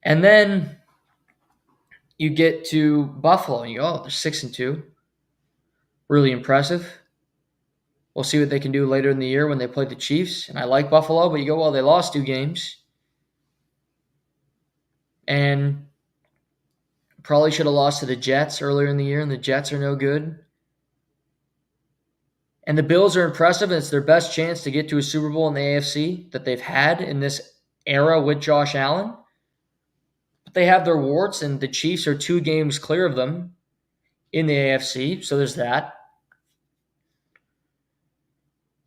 And then you get to Buffalo, and you go, oh, they're 6-2. Really impressive. We'll see what they can do later in the year when they play the Chiefs. And I like Buffalo, but you go, well, they lost 2 games. And probably should have lost to the Jets earlier in the year, and the Jets are no good. And the Bills are impressive, and it's their best chance to get to a Super Bowl in the AFC that they've had in this era with Josh Allen. But they have their warts, and the Chiefs are 2 games clear of them in the AFC, so there's that.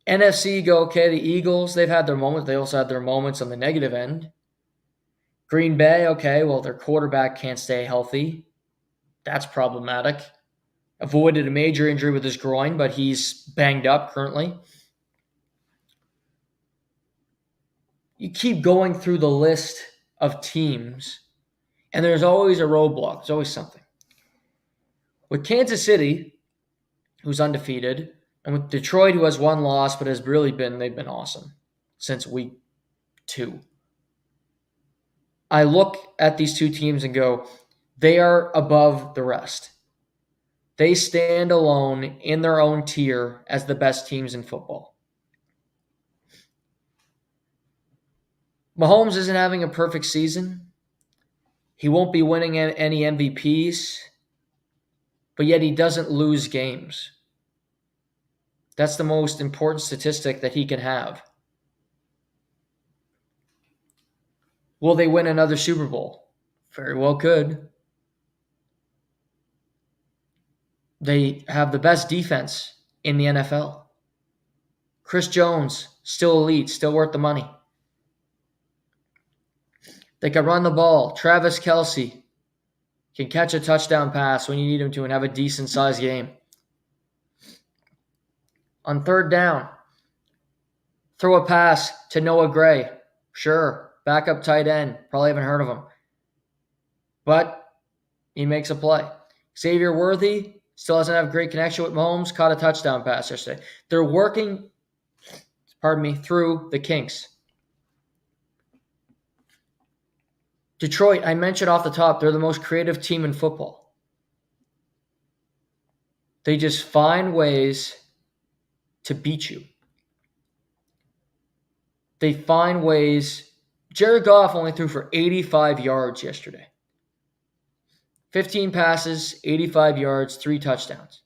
NFC, go okay. The Eagles, they've had their moments. They also had their moments on the negative end. Green Bay, okay, well, their quarterback can't stay healthy. That's problematic. Avoided a major injury with his groin, but he's banged up currently. You keep going through the list of teams, and there's always a roadblock. There's always something. With Kansas City, who's undefeated, and with Detroit, who has 1 loss, but they've been awesome since week 2. I look at these 2 teams and go, they are above the rest. They stand alone in their own tier as the best teams in football. Mahomes isn't having a perfect season. He won't be winning any MVPs, but yet he doesn't lose games. That's the most important statistic that he can have. Will they win another Super Bowl? Very well could. They have the best defense in the NFL. Chris Jones, still elite, still worth the money. They can run the ball. Travis Kelce can catch a touchdown pass when you need him to and have a decent-sized game. On 3rd down, throw a pass to Noah Gray. Sure, backup tight end. Probably haven't heard of him. But he makes a play. Xavier Worthy still doesn't have a great connection with Mahomes. Caught a touchdown pass yesterday. They're working, through the kinks. Detroit, I mentioned off the top, they're the most creative team in football. They just find ways to beat you. They find ways. Jared Goff only threw for 85 yards yesterday. 15 passes, 85 yards, 3 touchdowns.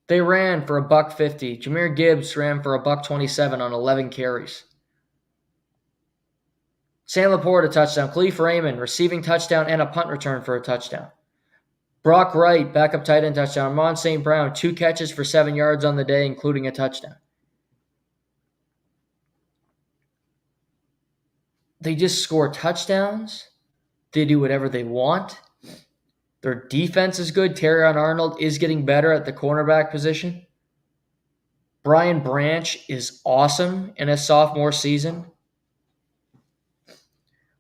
They ran for $150. Jahmyr Gibbs ran for $127 on 11 carries. Sam Laporte, a touchdown. Khalif Raymond, receiving touchdown and a punt return for a touchdown. Brock Wright, backup tight end touchdown. Amon St. Brown, 2 catches for 7 yards on the day, including a touchdown. They just score touchdowns. They do whatever they want. Their defense is good. Terrion Arnold is getting better at the cornerback position. Brian Branch is awesome in his sophomore season.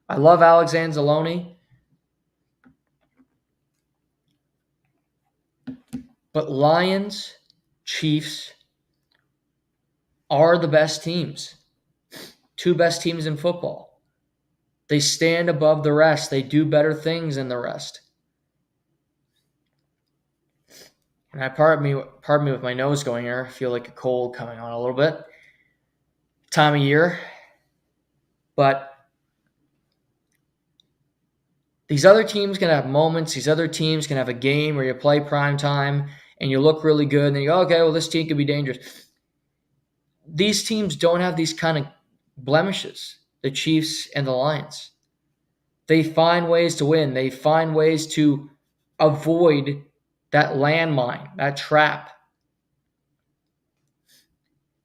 I love Alex Anzalone. But Lions, Chiefs are the best teams. 2 best teams in football. They stand above the rest. They do better things than the rest. And pardon me with my nose going here. I feel like a cold coming on a little bit. Time of year. But these other teams can have moments. These other teams can have a game where you play prime time and you look really good. And then you go, okay, well, this team could be dangerous. These teams don't have these kind of blemishes, the Chiefs and the Lions. They find ways to win. They find ways to avoid that landmine, that trap.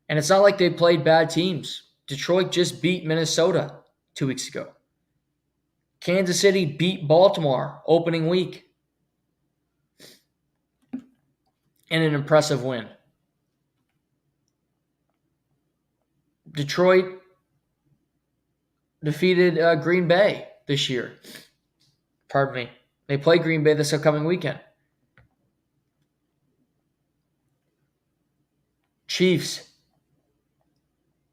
And it's not like they played bad teams. Detroit just beat Minnesota 2 weeks ago. Kansas City beat Baltimore opening week in an impressive win. Detroit defeated Green Bay this year. Pardon me. They play Green Bay this upcoming weekend. Chiefs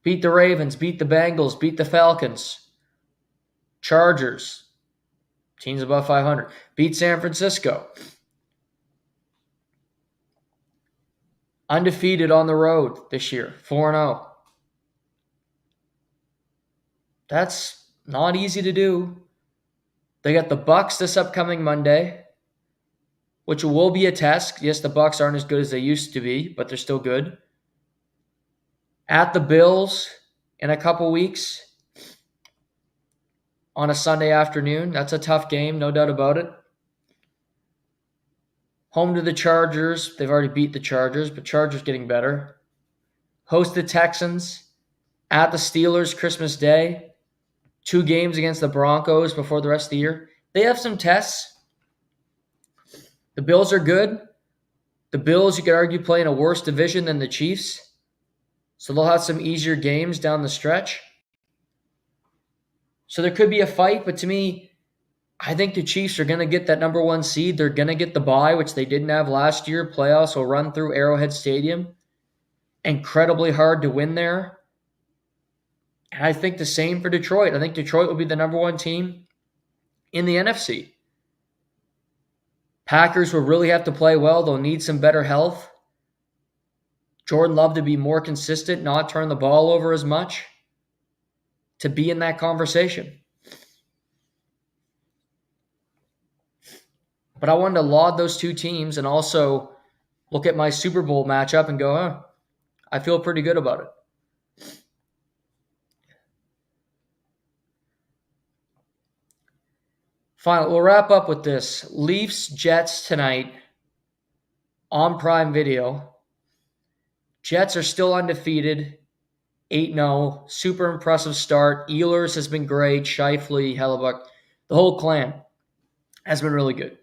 beat the Ravens, beat the Bengals, beat the Falcons. Chargers, teams above 500, beat San Francisco. Undefeated on the road this year, 4-0. That's not easy to do. They got the Bucs this upcoming Monday. which will be a test. Yes, the Bucks aren't as good as they used to be, but they're still good. At the Bills in a couple weeks on a Sunday afternoon. That's a tough game, no doubt about it. Home to the Chargers. They've already beat the Chargers, but Chargers getting better. Host the Texans. At the Steelers Christmas Day. 2 games against the Broncos before the rest of the year. They have some tests. The Bills are good. The Bills, you could argue, play in a worse division than the Chiefs. So they'll have some easier games down the stretch. So there could be a fight, but to me, I think the Chiefs are going to get that number 1 seed. They're going to get the bye, which they didn't have last year. Playoffs will run through Arrowhead Stadium. Incredibly hard to win there. And I think the same for Detroit. I think Detroit will be the number 1 team in the NFC. Packers will really have to play well. They'll need some better health. Jordan Love to be more consistent, not turn the ball over as much, to be in that conversation. But I wanted to laud those 2 teams and also look at my Super Bowl matchup and go, I feel pretty good about it. Finally, we'll wrap up with this. Leafs Jets tonight on Prime Video. Jets are still undefeated, 8-0. Super impressive start. Ehlers has been great. Scheifele, Hellebuck, the whole clan has been really good.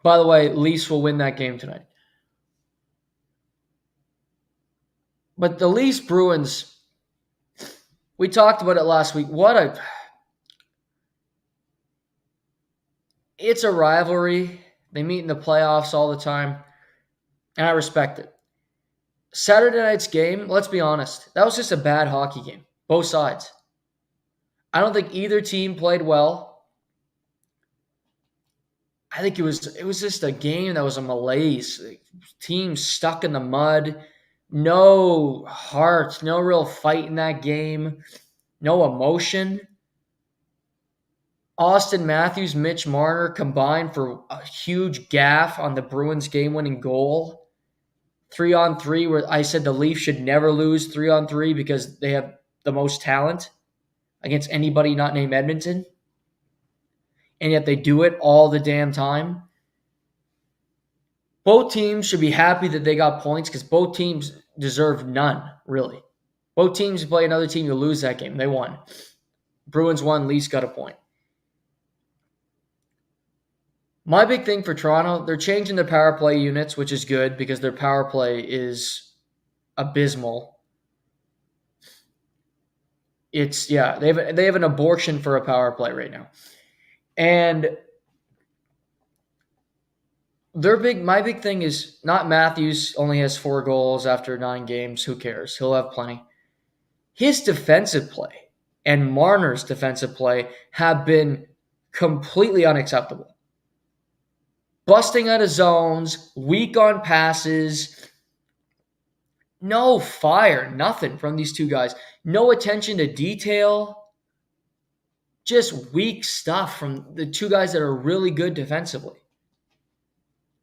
By the way, Leafs will win that game tonight. But the Leafs Bruins, we talked about it last week. It's a rivalry. They meet in the playoffs all the time, and I respect it. Saturday night's game, let's be honest, that was just a bad hockey game. Both sides. I don't think either team played well. I think it was just a game that was a malaise. Teams stuck in the mud. No heart, no real fight in that game. No emotion. Austin Matthews, Mitch Marner combined for a huge gaffe on the Bruins game-winning goal. 3-on-3, where I said the Leafs should never lose 3-on-3 because they have the most talent against anybody not named Edmonton. And yet they do it all the damn time. Both teams should be happy that they got points because both teams deserve none, really. Both teams play another team to lose that game. They won. Bruins won, Leafs got a point. My big thing for Toronto, they're changing their power play units, which is good because their power play is abysmal. They have an abortion for a power play right now. And my big thing is not Matthews only has 4 goals after 9 games. Who cares? He'll have plenty. His defensive play and Marner's defensive play have been completely unacceptable. Busting out of zones, weak on passes, no fire, nothing from these 2 guys. No attention to detail. Just weak stuff from the 2 guys that are really good defensively.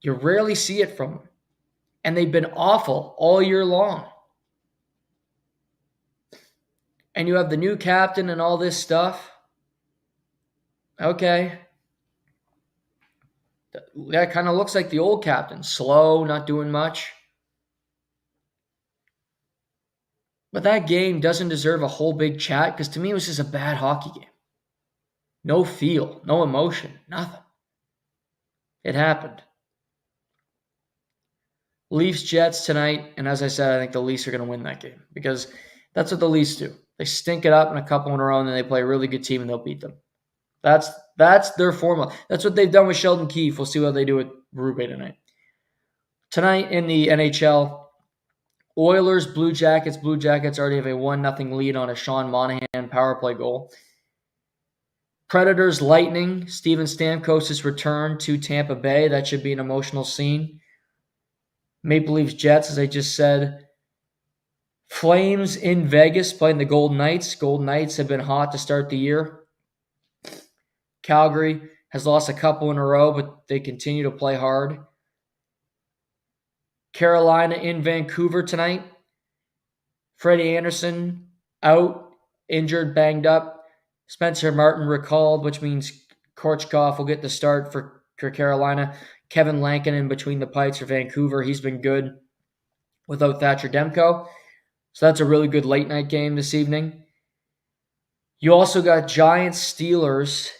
You rarely see it from them. And they've been awful all year long. And you have the new captain and all this stuff. Okay. That kind of looks like the old captain. Slow, not doing much. But that game doesn't deserve a whole big chat because to me it was just a bad hockey game. No feel, no emotion, nothing. It happened. Leafs Jets tonight, and as I said, I think the Leafs are going to win that game because that's what the Leafs do. They stink it up in a couple in a row and then they play a really good team and they'll beat them. That's their formula. That's what they've done with Sheldon Keefe. We'll see what they do with Berube tonight. Tonight in the NHL, Oilers, Blue Jackets. Blue Jackets already have a 1-0 lead on a Sean Monahan power play goal. Predators, Lightning. Steven Stamkos' return to Tampa Bay. That should be an emotional scene. Maple Leafs, Jets, as I just said. Flames in Vegas playing the Golden Knights. Golden Knights have been hot to start the year. Calgary has lost a couple in a row, but they continue to play hard. Carolina in Vancouver tonight. Freddie Anderson out, injured, banged up. Spencer Martin recalled, which means Korchkov will get the start for Carolina. Kevin Lankinen between the pipes for Vancouver. He's been good without Thatcher Demko. So that's a really good late night game this evening. You also got Giants Steelers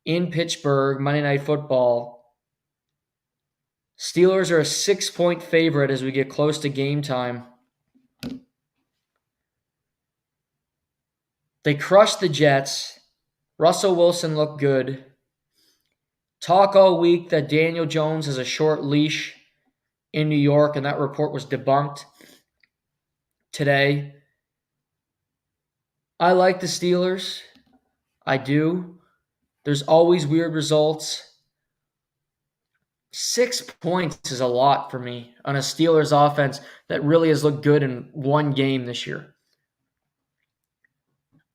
in Pittsburgh, Monday Night Football. Steelers are a 6-point favorite as we get close to game time. They crushed the Jets. Russell Wilson looked good. Talk all week that Daniel Jones has a short leash in New York, and that report was debunked today. I like the Steelers. I do. There's always weird results. 6 points is a lot for me on a Steelers offense that really has looked good in one game this year.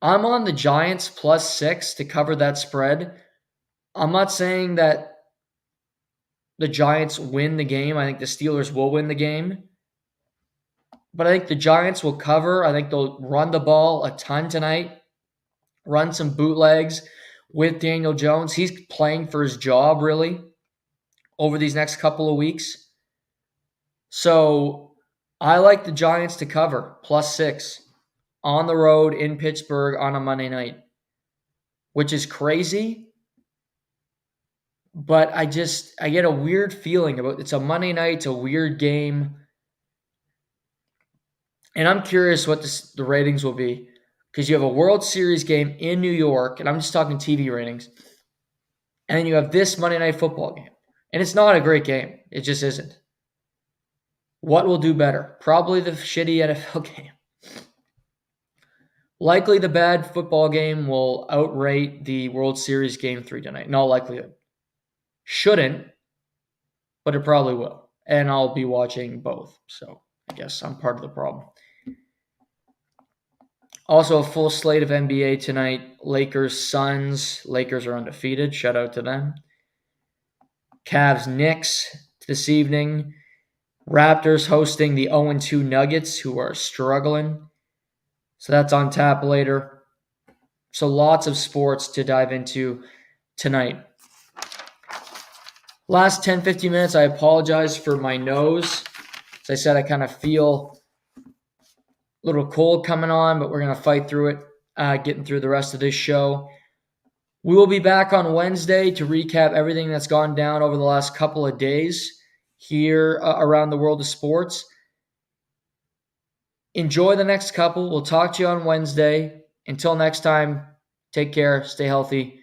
I'm on the Giants +6 to cover that spread. I'm not saying that the Giants win the game. I think the Steelers will win the game. But I think the Giants will cover. I think they'll run the ball a ton tonight, run some bootlegs with Daniel Jones. He's playing for his job, really, over these next couple of weeks. So I like the Giants to cover +6 on the road in Pittsburgh on a Monday night, which is crazy. But I get a weird feeling about it's a Monday night, it's a weird game. And I'm curious what the ratings will be because you have a World Series game in New York, and I'm just talking TV ratings. And then you have this Monday Night Football game. And it's not a great game. It just isn't. What will do better? Probably the shitty NFL game. Likely the bad football game will outrate the World Series Game 3 tonight. In all likelihood. Shouldn't, but it probably will. And I'll be watching both. So I guess I'm part of the problem. Also, a full slate of NBA tonight. Lakers, Suns. Lakers are undefeated. Shout out to them. Cavs, Knicks this evening. Raptors hosting the 0-2 Nuggets, who are struggling. So that's on tap later. So lots of sports to dive into tonight. Last 10-15 minutes, I apologize for my nose. As I said, I kind of feel a little cold coming on, but we're going to fight through it, getting through the rest of this show. We will be back on Wednesday to recap everything that's gone down over the last couple of days here around the world of sports. Enjoy the next couple. We'll talk to you on Wednesday. Until next time, take care, stay healthy.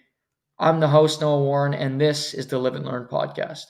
I'm the host, Noah Warren, and this is the Live and Learn podcast.